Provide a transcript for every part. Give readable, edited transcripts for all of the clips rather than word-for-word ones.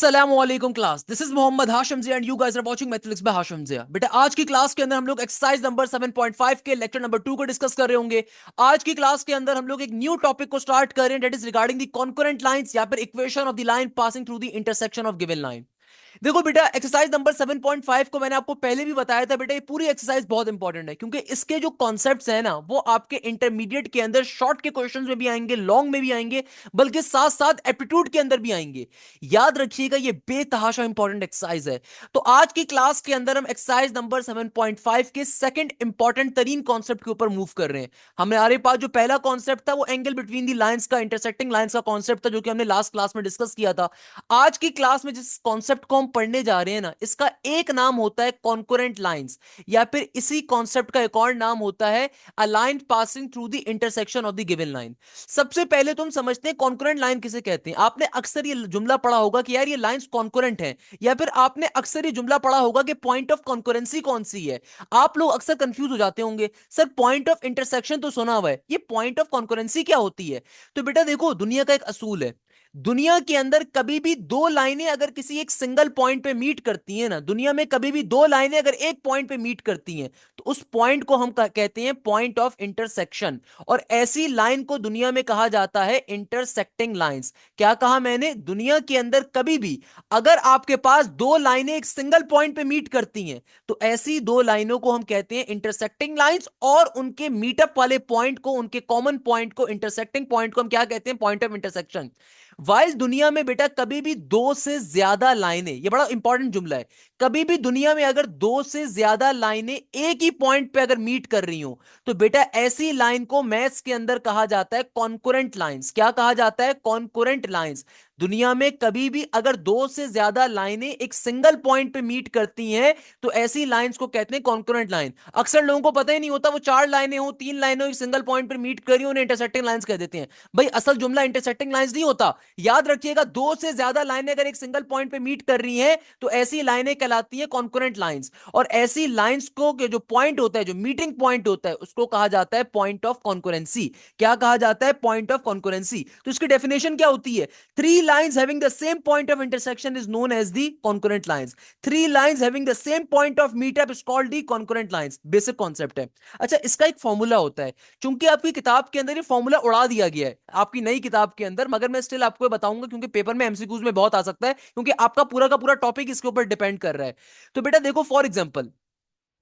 अस्सलामुअलैकुम class, this is Mohammad Hashim ji and you guys are watching mathematics by Hashim ji. बेटा आज की क्लास के अंदर हम लोग एक्सरसाइज नंबर 7.5 के लेक्चर नंबर 2 को डिस्कस कर रहे होंगे। आज की क्लास के अंदर हम लोग एक न्यू टॉपिक को स्टार्ट कर रहे हैं, that is regarding the concurrent lines या फिर equation of the line passing through the intersection of given line. देखो बेटा, एक्सरसाइज नंबर 7.5 को मैंने आपको पहले भी बताया था बेटा, ये पूरी एक्सरसाइज बहुत इंपॉर्टेंट है क्योंकि इसके जो कॉन्सेप्ट्स हैं ना वो आपके इंटरमीडिएट के अंदर शॉर्ट के क्वेश्चंस में भी आएंगे, लॉन्ग में भी आएंगे, बल्कि साथ साथ एप्टीट्यूड के अंदर भी आएंगे। याद रखिएगा, ये बेतहाशा इंपॉर्टेंट एक्सरसाइज है। तो आज की क्लास के अंदर हम एक्सरसाइज नंबर 7.5 के सेकंड इंपॉर्टेंट तरीन कॉन्सेप्ट के ऊपर मूव कर रहे हैं। हमारे पास जो पहला कॉन्सेप्ट था वो एंगल बिटवीन दी लाइंस का, इंटरसेक्टिंग लाइंस का कॉन्सेप्ट था, जो कि हमने लास्ट क्लास में डिस्कस किया था। आज की क्लास में जिस कॉन्सेप्ट को हम पढ़ने जा रहे हैं ना, इसका एक नाम होता है कॉन्करेंट लाइंस, या फिर इसी कॉन्सेप्ट का एक और नाम होता है अ line passing through the intersection of the given line. सबसे पहले तुम समझते हैं कॉन्करेंट लाइन किसे कहते हैं। आपने अक्सर ये जुमला पढ़ा होगा कि यार ये लाइंस कॉन्करेंट है, या फिर आपने अक्सर ये जुमला पढ़ा होगा कि पॉइंट ऑफ कॉन्करेंसी कौन सी है। आप लोग अक्सर कंफ्यूज हो जाते होंगे, सर पॉइंट ऑफ इंटरसेक्शन तो सुना हुआ है, ये पॉइंट ऑफ कॉन्करेंसी क्या होती है। तो बेटा देखो, दुनिया का एक असूल है, दुनिया के अंदर कभी भी दो लाइनें अगर किसी एक सिंगल पॉइंट पे मीट करती हैं ना, दुनिया में कभी भी दो लाइनें अगर एक पॉइंट पे मीट करती हैं तो उस पॉइंट को हम कहते हैं पॉइंट ऑफ इंटरसेक्शन। और ऐसी लाइन को दुनिया में कहा जाता है इंटरसेक्टिंग लाइंस। क्या कहा मैंने? दुनिया के अंदर कभी भी अगर आपके पास दो लाइनें एक सिंगल पॉइंट पे मीट करती हैं तो ऐसी दो लाइनों को हम कहते हैं इंटरसेक्टिंग लाइंस, और उनके मीटअप वाले पॉइंट को, उनके कॉमन पॉइंट को, इंटरसेक्टिंग पॉइंट को हम क्या कहते हैं? Point of intersection. वाइल दुनिया में बेटा कभी भी दो से ज्यादा लाइनें, ये बड़ा इंपॉर्टेंट जुमला है, कभी भी दुनिया में अगर दो से ज्यादा लाइनें एक ही पॉइंट पे अगर मीट कर रही हो तो बेटा ऐसी लाइन को मैथ्स के अंदर कहा जाता है कॉन्करेंट लाइंस। क्या कहा जाता है? Concurrent lines. दुनिया में कभी भी अगर दो से ज्यादा लाइनें एक सिंगल पॉइंट पे मीट करती हैं तो ऐसी लाइंस को कहते हैं कॉन्करेंट लाइन। अक्सर लोगों को पता ही नहीं होता, वो चार लाइनें हो, तीन लाइनें हो, एक सिंगल पॉइंट पर मीट करी, उन्हें इंटरसेक्टिंग लाइंस कह देते हैं। भाई असल जुमला इंटरसेक्टिंग लाइंस नहीं होता। याद रखिएगा, दो से ज्यादा लाइनें अगर एक सिंगल पॉइंट पे मीट कर रही हैं तो ऐसी लाइनें कहलाती हैं कॉन्करेंट लाइंस। और ऐसी लाइंस को जो पॉइंट होता है, जो मीटिंग पॉइंट होता है, उसको कहा जाता है पॉइंट ऑफ कॉन्करेंसी। क्या कहा जाता है? Point of concurrency. तो इसकी डेफिनेशन क्या होती है? Three lines having the same point of intersection is known as the concurrent lines. Three lines having the same point of meetup is called the concurrent lines. Basic concept है। अच्छा, इसका एक formula होता है, चूंकि आपकी किताब के अंदर ये फॉर्मूला उड़ा दिया गया है आपकी नई किताब के अंदर, मगर मैं स्टिल आपको बताऊंगा क्योंकि पेपर में एमसीक्यूज में बहुत आ सकता है, क्योंकि आपका पूरा का पूरा टॉपिक इसके ऊपर डिपेंड कर रहा है। तो बेटा देखो, फॉर एग्जांपल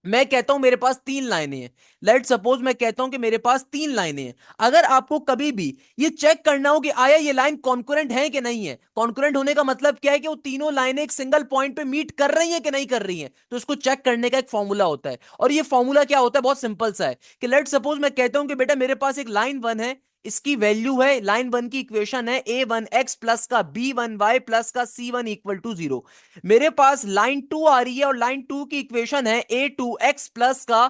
मैं कहता हूं मेरे पास तीन लाइनें हैं। लेट सपोज मैं कहता हूं कि मेरे पास तीन लाइनें हैं। अगर आपको कभी भी ये चेक करना हो कि आया ये लाइन कॉन्करेंट है कि नहीं है, कॉन्करेंट होने का मतलब क्या है कि वो तीनों लाइनें एक सिंगल पॉइंट पे मीट कर रही हैं कि नहीं कर रही हैं, तो इसको चेक करने का एक फॉर्मूला होता है। और ये फॉर्मूला क्या होता है? बहुत सिंपल सा है कि लेट सपोज मैं कहता हूं कि बेटा मेरे पास एक लाइन वन है, इसकी वैल्यू है, लाइन वन की इक्वेशन है a1x प्लस का b1y प्लस का c1 इक्वल टू 0। मेरे पास लाइन टू आ रही है और लाइन टू की इक्वेशन है a2x प्लस का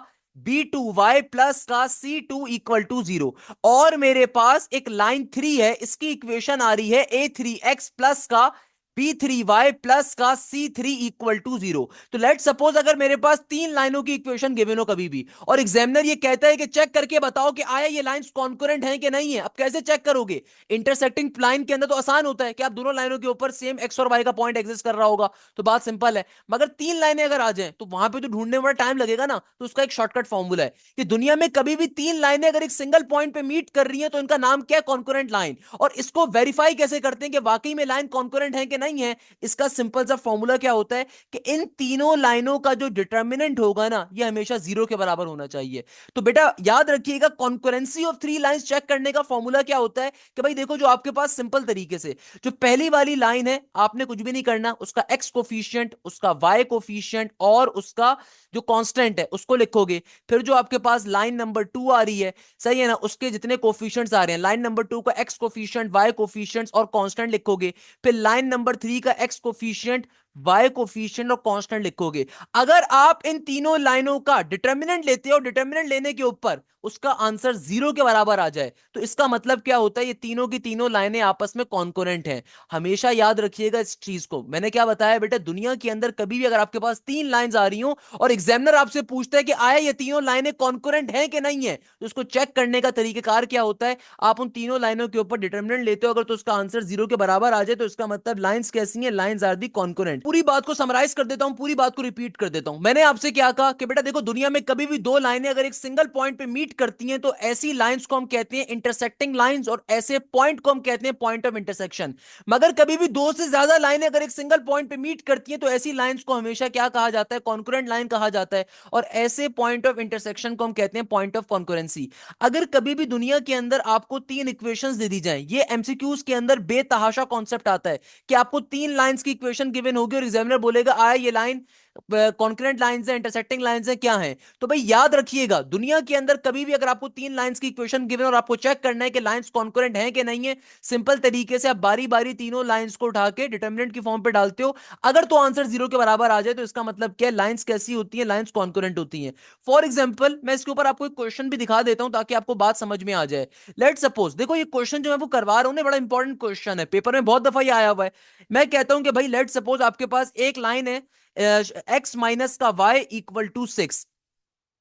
b2y प्लस का c2 इक्वल टू 0। और मेरे पास एक लाइन थ्री है, इसकी इक्वेशन आ रही है a3x प्लस का b3y प्लस का c3 इक्वल टू 0। तो लेट सपोज अगर मेरे पास तीन लाइनों की इक्वेशन गिवन हो कभी भी, और एग्जामिनर ये कहता है कि चेक करके बताओ कि आया ये लाइंस कॉन्करेंट है कि नहीं है। अब कैसे चेक करोगे? इंटरसेक्टिंग लाइन के अंदर तो आसान होता है कि आप दोनों लाइनों के ऊपर सेम एक्स और वाई का पॉइंट एग्जिस्ट कर रहा होगा, तो बात सिंपल है। मगर तीन लाइनें अगर आ जाएं तो वहां पे तो ढूंढने में बड़ा टाइम लगेगा ना। तो उसका एक शॉर्टकट फॉर्मूला है कि दुनिया में कभी भी तीन लाइनें अगर एक सिंगल पॉइंट पे मीट कर रही हैं तो इनका नाम क्या है? Concurrent line. और इसको वेरीफाई कैसे करते हैं कि वाकई में लाइन कॉन्करेंट है कि नहीं है? इसका सिंपल सा फॉर्मूला क्या होता है कि इन तीनों लाइनों का जो डिटर्मिनेंट होगा ना, ये हमेशा जीरो के बराबर होना चाहिए। तो बेटा याद रखिएगा, concurrency of three lines check करने का फॉर्मूला क्या होता है कि भाई देखो, जो आपके पास सिंपल तरीके से जो पहली वाली लाइन है, आपने कुछ भी नहीं करना, उसका एक्स कोफिशिएंट, उसका वाई कोफिशिएंट और उसका जो कांस्टेंट है उसको लिखोगे। फिर जो आपके पास लाइन नंबर टू आ रही है, सही है ना, उसके जितने कोफिशिएंट्स आ रहे हैं, लाइन नंबर टू का एक्स कोफिशिएंट, वाई कोफिशिएंट्स और कांस्टेंट लिखोगे। फिर लाइन नंबर थ्री का एक्स कोफिशिएंट, वाई कोफिशिएंट और कांस्टेंट लिखोगे। अगर आप इन तीनों लाइनों का डिटर्मिनेंट लेते हो, डिटर्मिनेंट लेने के ऊपर उसका आंसर 0 के बराबर आ जाए, तो इसका मतलब क्या होता है, ये तीनों की तीनों लाइनें आपस में कॉन्कोरेंट हैं। हमेशा याद रखिएगा इस चीज को। मैंने क्या बताया बेटा, दुनिया के अंदर कभी भी अगर आपके पास तीन लाइंस आ रही हो और एग्जामिनर आपसे पूछता है कि आया ये तीनों लाइनें कॉन्कोरेंट हैं कि नहीं है, तो उसको चेक करने का तरीकेकार क्या होता है, आप उन तीनों लाइनों के ऊपर डिटर्मिनेंट लेते हो, अगर तो उसका आंसर 0 के बराबर आ जाए तो इसका मतलब लाइंस कैसी हैं, लाइंस आर दी कॉन्कोरेंट। पूरी बात को समराइज कर देता हूं, पूरी बात को रिपीट कर देता हूं। मैंने आपसे क्या कहा कि बेटा देखो, दुनिया में कभी भी दो लाइनें अगर एक सिंगल पॉइंट पे मीट करती हैं तो ऐसी लाइंस को हम कहते हैं इंटरसेक्टिंग लाइंस, और ऐसे पॉइंट को हम कहते हैं पॉइंट ऑफ इंटरसेक्शन। मगर कभी भी दो से ज्यादा लाइनें अगर एक सिंगल पॉइंट पे मीट करती हैं तो ऐसी लाइंस को हमेशा क्या कहा जाता है, कॉन्करेंट लाइन कहा जाता है, और ऐसे पॉइंट ऑफ इंटरसेक्शन को हम कहते हैं पॉइंट ऑफ कॉन्करेंसी। अगर कभी भी दुनिया के अंदर आपको तीन इक्वेशंस दे दी जाएं, ये एमसीक्यूज के अंदर बेतहाशा कॉन्सेप्ट आता है कि आपको तीन लाइंस की इक्वेशन गिवन होगी और एग्जामिनर बोलेगा आया ये लाइन कॉन्करेंट लाइंस है, इंटरसेक्टिंग लाइंस है, क्या है, तो भाई याद रखिएगा, दुनिया के अंदर कभी भी अगर आपको तीन लाइंस की इक्वेशन गिवन और आपको चेक करना है कि लाइंस कॉन्करेंट है कि नहीं है, सिंपल तरीके से आप बारी बारी तीनों लाइंस को उठा के डिटर्मिनेंट की फॉर्म पे डालते हो। अगर तो आंसर 0 के बराबर आ जाए तो इसका मतलब क्या है, लाइंस कैसी होती है, लाइंस कॉन्करेंट होती हैं। फॉर एग्जाम्पल मैं इसके ऊपर आपको एक क्वेश्चन भी दिखा देता हूं ताकि आपको बात समझ में आ जाए। लेट सपोज देखो, ये क्वेश्चन जो मैं वो करवा रहा हूं ना, बड़ा इंपॉर्टेंट क्वेश्चन है, पेपर में बहुत दफा ये आया हुआ है। मैं कहता हूं कि भाई लेट सपोज आपके पास एक लाइन है, एक्स माइनस का वाई इक्वल टू 6।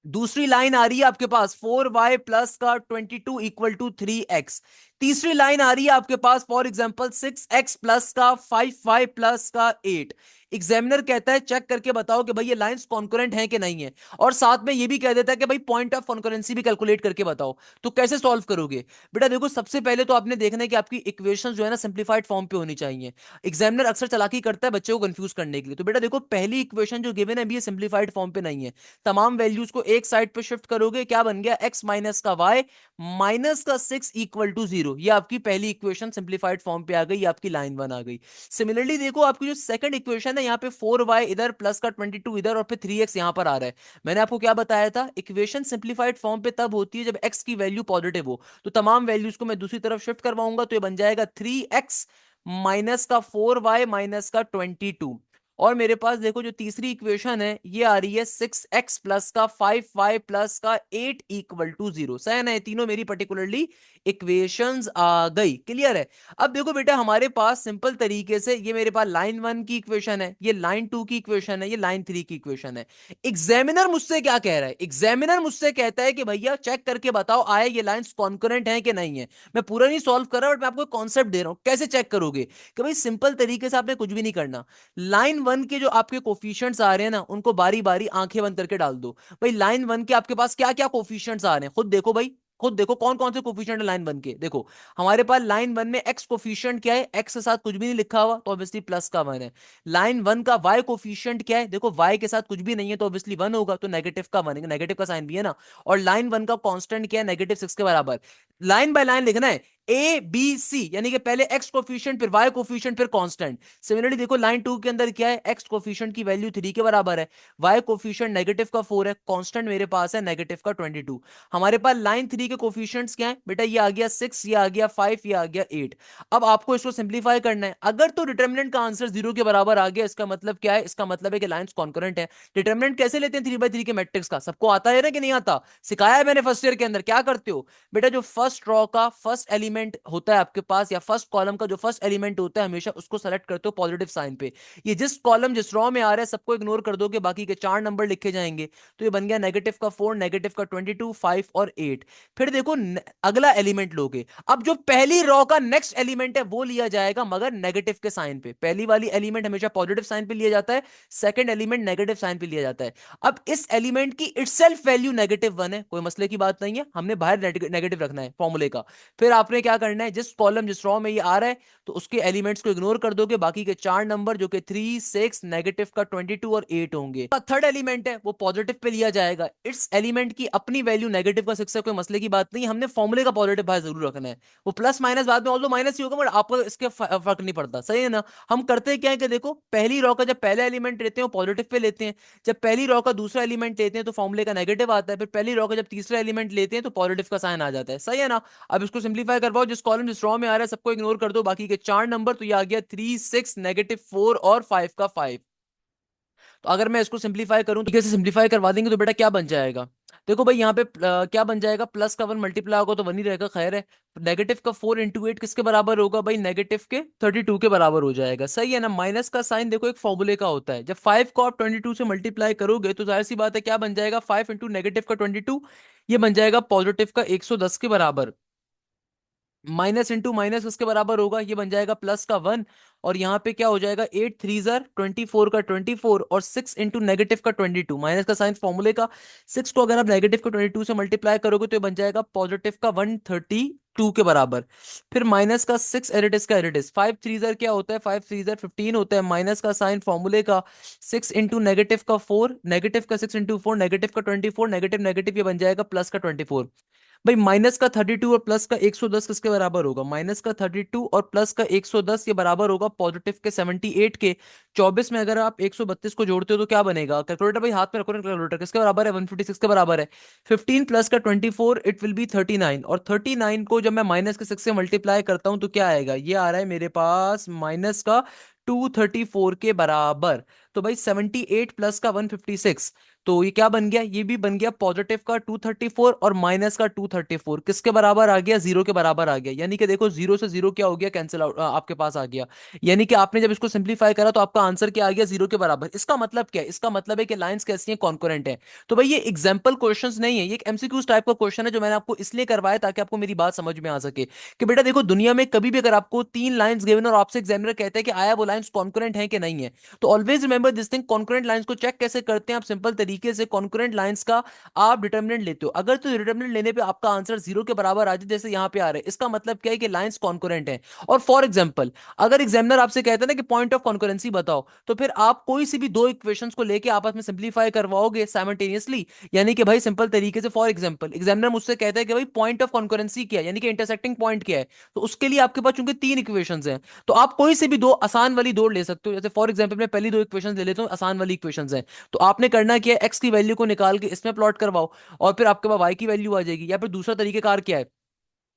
दूसरी लाइन आ रही है आपके पास 4y प्लस का 22 इक्वल टू 3x। तीसरी लाइन आ रही है आपके पास फॉर एग्जांपल 6x प्लस का 5y प्लस का 8। एग्जामिनर कहता है चेक करके बताओ कि भाई ये लाइंस कॉन्करेंट हैं कि नहीं है, और साथ में ये भी कह देता है कि भाई पॉइंट ऑफ कॉन्करेंसी भी कैलकुलेट करके बताओ। तो कैसे सॉल्व करोगे बेटा, देखो सबसे पहले तो आपने देखना है कि आपकी इक्वेशन जो है ना सिंप्लीफाइड फॉर्म पे होनी चाहिए। एग्जामिनर अक्सर चालाकी करता है बच्चों को कंफ्यूज करने के लिए। तो बेटा देखो, पहली इक्वेशन जो गिवन है अभी ये सिंप्लीफाइड फॉर्म पे नहीं है। तमाम वैल्यूज को एक साइड पे शिफ्ट करोगे, क्या बन गया, एक्स माइनस का वाई माइनस का 6 इक्वल टू 0। ये आपकी पहली इक्वेशन सिंप्लीफाइड फॉर्म पे आ गई, ये आपकी लाइन वन आ गई। सिमिलरली देखो, आपकी जो सेकंड इक्वेशन है, यहाँ पे 4y इधर प्लस का 22 इधर और फिर 3x यहां पर आ रहा है। मैंने आपको क्या बताया था, इक्वेशन सिंप्लीफाइड फॉर्म पे तब होती है जब x की वैल्यू पॉजिटिव हो। तो तमाम वैल्यूज को मैं दूसरी तरफ शिफ्ट करवाऊंगा, तो ये बन जाएगा 3x माइनस का 4y माइनस का 22। और मेरे पास देखो जो तीसरी इक्वेशन है ये आ रही है 6x प्लस का 5y प्लस का 8 इक्वल टू 0। सही है ना, ये तीनों मेरी पर्टिकुलरली इक्वेशंस आ गई। क्लियर है। अब देखो बेटा, हमारे पास सिंपल तरीके से ये मेरे पास लाइन वन की इक्वेशन है, ये लाइन टू की इक्वेशन है, ये लाइन थ्री की इक्वेशन है। एग्जामिनर मुझसे क्या कह रहा है, एग्जामिनर मुझसे कहता है कि भैया चेक करके बताओ आया ये लाइंस कॉन्करेंट है कि नहीं है। मैं पूरा नहीं सॉल्व कर रहा, बट मैं आपको कॉन्सेप्ट दे रहा हूं कैसे चेक करोगे। कि भाई सिंपल तरीके से आपने कुछ भी नहीं करना, लाइन वन के जो आपके कोफिशिएंट्स आ रहे हैं ना, उनको बारी बारी आंखें बंद करके डाल दो। भाई लाइन वन के आपके पास क्या क्या कोफिशिएंट्स आ रहे हैं, खुद देखो भाई, खुद देखो कौन कौन से कोफिशिएंट है लाइन वन के। देखो हमारे पास लाइन वन में एक्स कोफिशिएंट क्या है, एक्स के साथ कुछ भी नहीं लिखा हुआ तो ऑब्वियसली प्लस का वन है। लाइन वन का वाई कोफिशिएंट क्या है, देखो वाई के साथ कुछ भी नहीं है तो ऑब्वियसली वन होगा, तो नेगेटिव का वन है, नेगेटिव का साइन भी है ना। और लाइन वन का कांस्टेंट क्या है, -6 के बराबर। लाइन बाय लाइन लिखना है, ए बी सी, यानी कि पहले एक्स कोफिशिएंट फिर वाई कोफिशिएंट फिर कांस्टेंट। सिमिलरली देखो लाइन टू के अंदर क्या है, एक्स कोफिशिएंट की वैल्यू 3 के बराबर है, वाई कोफिशिएंट नेगेटिव का 4 है, कांस्टेंट मेरे पास है नेगेटिव का 22। हमारे पास लाइन थ्री के कोफिशिएंट्स क्या है बेटा, ये आ गया 6, ये आ गया 5, ये आ गया 8। अब आपको इसको सिंप्लीफाई करना है। अगर तो डिटर्मिनेंट का आंसर 0 के बराबर आ गया, इसका मतलब क्या है, इसका मतलब है कि लाइंस कॉन्करेंट है। डिटर्मिनेंट कैसे लेते हैं 3 by 3 के मैट्रिक्स का, सबको आता है ना कि नहीं आता, सिखाया है मैंने फर्स्ट ईयर के अंदर। क्या करते हो बेटा, जो फर्स्ट रॉ का फर्स्ट एलिमेंट होता है आपके पास, या फर्स्ट कॉलम का जो फर्स्ट एलिमेंट होता है, हमेशा उसको सेलेक्ट करते हो पॉजिटिव साइन पे। ये जिस कॉलम जिस रॉ में आ रहा है सबको इग्नोर कर दोगे, बाकी के 4 नंबर लिखे जाएंगे। तो ये बन गया नेगेटिव का 4, नेगेटिव का 22, 5 और 8। फिर देखो अगला एलिमेंट लोगे, अब जो पहली रॉ का नेक्स्ट एलिमेंट है वो लिया जाएगा मगर नेगेटिव के साइन पे। पहली वाली एलिमेंट हमेशा पॉजिटिव साइन पे लिया जाता है, सेकंड एलिमेंट नेगेटिव साइन पे लिया जाता है। अब इस एलिमेंट की इटसेल्फ वैल्यू -1 है, कोई मसले की बात नहीं है, हमने बाहर नेगेटिव रखना है फॉर्मूले का। फिर आपने क्या करना है, जिस कॉलम जिस रॉ में ये आ रहा है तो उसके एलिमेंट्स को इग्नोर कर दोगे, बाकी के 4 नंबर जो कि 3, 6, नेगेटिव का 22 और 8 होंगे। थर्ड एलिमेंट है वो पॉजिटिव पे लिया जाएगा, इस एलिमेंट की अपनी वैल्यू नेगेटिव का 6 है, कोई मसले की बात नहीं, हमने फॉर्मूले का पॉजिटिव बाहर जरूर रखना है। वो प्लस माइनस बाद में ऑल्दो माइनस ही होगा, बट आपको इसके फर्क नहीं पड़ता। सही है ना। हम करते क्या है कि देखो, पहली रॉ का जब पहला एलिमेंट लेते हैं पॉजिटिव पे लेते हैं, जब पहली रॉ का दूसरा एलिमेंट लेते हैं तो फॉर्मूले का नेगेटिव आता है, फिर पहली रॉ का जब तीसरा एलिमेंट लेते हैं तो पॉजिटिव का साइन आ जाता है। सही है ना। अब इसको सिंप्लीफाई करवाओ, जिस कॉलम जिस रॉ में आ रहा है सबको इग्नोर कर दो, बाकी के 4 नंबर, तो ये आ गया 3, 6, -4 और 5 का 5। तो अगर मैं इसको सिंप्लीफाई करूं तो कैसे सिंप्लीफाई करवा देंगे तो बेटा क्या बन जाएगा? देखो भाई यहाँ पे क्या बन जाएगा, प्लस का वन मल्टीप्लाई होगा तो वन ही रहेगा, खैर है। नेगेटिव का 4 × 8 किसके बराबर होगा भाई? नेगेटिव के 32 के बराबर हो जाएगा, सही है ना। माइनस का साइन देखो एक फॉर्मूले का होता है, जब 5 को आप 22 से मल्टीप्लाई करोगे तो जाहिर सी बात है क्या बन जाएगा, 5 × नेगेटिव का 22, ये बन जाएगा पॉजिटिव का 110 के बराबर। माइनस इंटू माइनस किसके बराबर होगा? ये बन जाएगा प्लस का 1। और यहाँ पे क्या हो जाएगा, 8 3 जार 24 का 24 और 6 × नेगेटिव का 22, माइनस का साइन फॉर्मूले का। 6 को अगर आप नेगेटिव का 22 से मल्टीप्लाई करोगे तो ये बन जाएगा पॉजिटिव का 132 के बराबर। फिर माइनस का 6 एरिटिस का एरिटिस, 5 3 जार क्या होता है, 5 3 जार 15 होता है, माइनस का साइन फॉर्मूले का। 6 × नेगेटिव का 4, नेगेटिव का 6 × 4, नेगेटिव का 24, नेगेटिव नेगेटिव ये बन जाएगा प्लस का 24। भाई माइनस का 32 और प्लस का 110 किसके बराबर होगा? माइनस का 32 और प्लस का 110 ये बराबर होगा पॉजिटिव के 78 के। 24 में अगर आप 132 को जोड़ते हो तो क्या बनेगा? कैलकुलेटर भाई हाथ में रखो ना, कैलकुलेटर किसके बराबर है? 156 के बराबर है। 15 प्लस का 24 इट विल बी 39, और 39 को जब मैं माइनस के 6 से मल्टीप्लाई करता हूं तो क्या आएगा? ये आ रहा है मेरे पास माइनस का 234 के बराबर। तो भाई 78 प्लस का 156, तो ये क्या बन गया? ये भी बन गया पॉजिटिव का 234 और माइनस का 234 किसके बराबर आ गया? जीरो के बराबर आ गया। यानी कि देखो जीरो से जीरो क्या हो गया, कैंसिल आउट आपके पास आ गया। यानी कि आपने जब इसको सिंप्लीफाई करा तो आपका आंसर क्या आ गया? जीरो के बराबर। इसका मतलब क्या है? इसका मतलब है कि लाइंस कैसी हैं? कॉन्करेंट है। तो भाई ये एग्जाम्पल क्वेश्चंस नहीं है, ये एक एमसीक्यूज टाइप का क्वेश्चन है जो मैंने आपको इसलिए करवाया ताकि आपको मेरी बात समझ में आ सके कि बेटा देखो दुनिया में कभी भी अगर आपको 3 लाइंस गिवन और आपसे एग्जामिनर कहते हैं कि आया वो लाइंस कॉन्करेंट है कि नहीं है, तो always remember this thing, concurrent lines को चेक कैसे करते हैं? आप सिंपल तरीके से कॉन्करेंट लाइंस का आप डिटर्मिनेंट लेते हो। अगर तो डिटर्मिनेंट लेने पे आपका आंसर जीरो के बराबर आ जाए जैसे यहां पे आ रहा है, इसका मतलब क्या है कि लाइंस कॉन्करेंट है। और फॉर एग्जांपल अगर एग्जामिनर आपसे कहता है ना कि पॉइंट ऑफ कॉन्करेंसी बताओ, तो फिर आप कोई सी भी दो इक्वेशंस को लेके आपस में सिंप्लीफाई करवाओगे साइमल्टेनियसली। यानी कि भाई सिंपल तरीके से फॉर एग्जांपल एग्जामिनर मुझसे कहता है कि भाई पॉइंट ऑफ कॉन्करेंसी क्या है, यानी कि इंटरसेक्टिंग पॉइंट क्या है, तो उसके लिए आपके पास चूंकि 3 इक्वेशंस हैं तो आप कोई से भी दो आसान वाली दो ले सकते हो। जैसे फॉर एग्जांपल मैं पहली दो इक्वेशंस ले लेता हूं, आसान वाली इक्वेशंस हैं। तो आपने करना क्या है, एक्स की वैल्यू को निकाल के इसमें प्लॉट करवाओ और फिर आपके पास वाई की वैल्यू आ जाएगी। या फिर दूसरा तरीकेकार क्या है,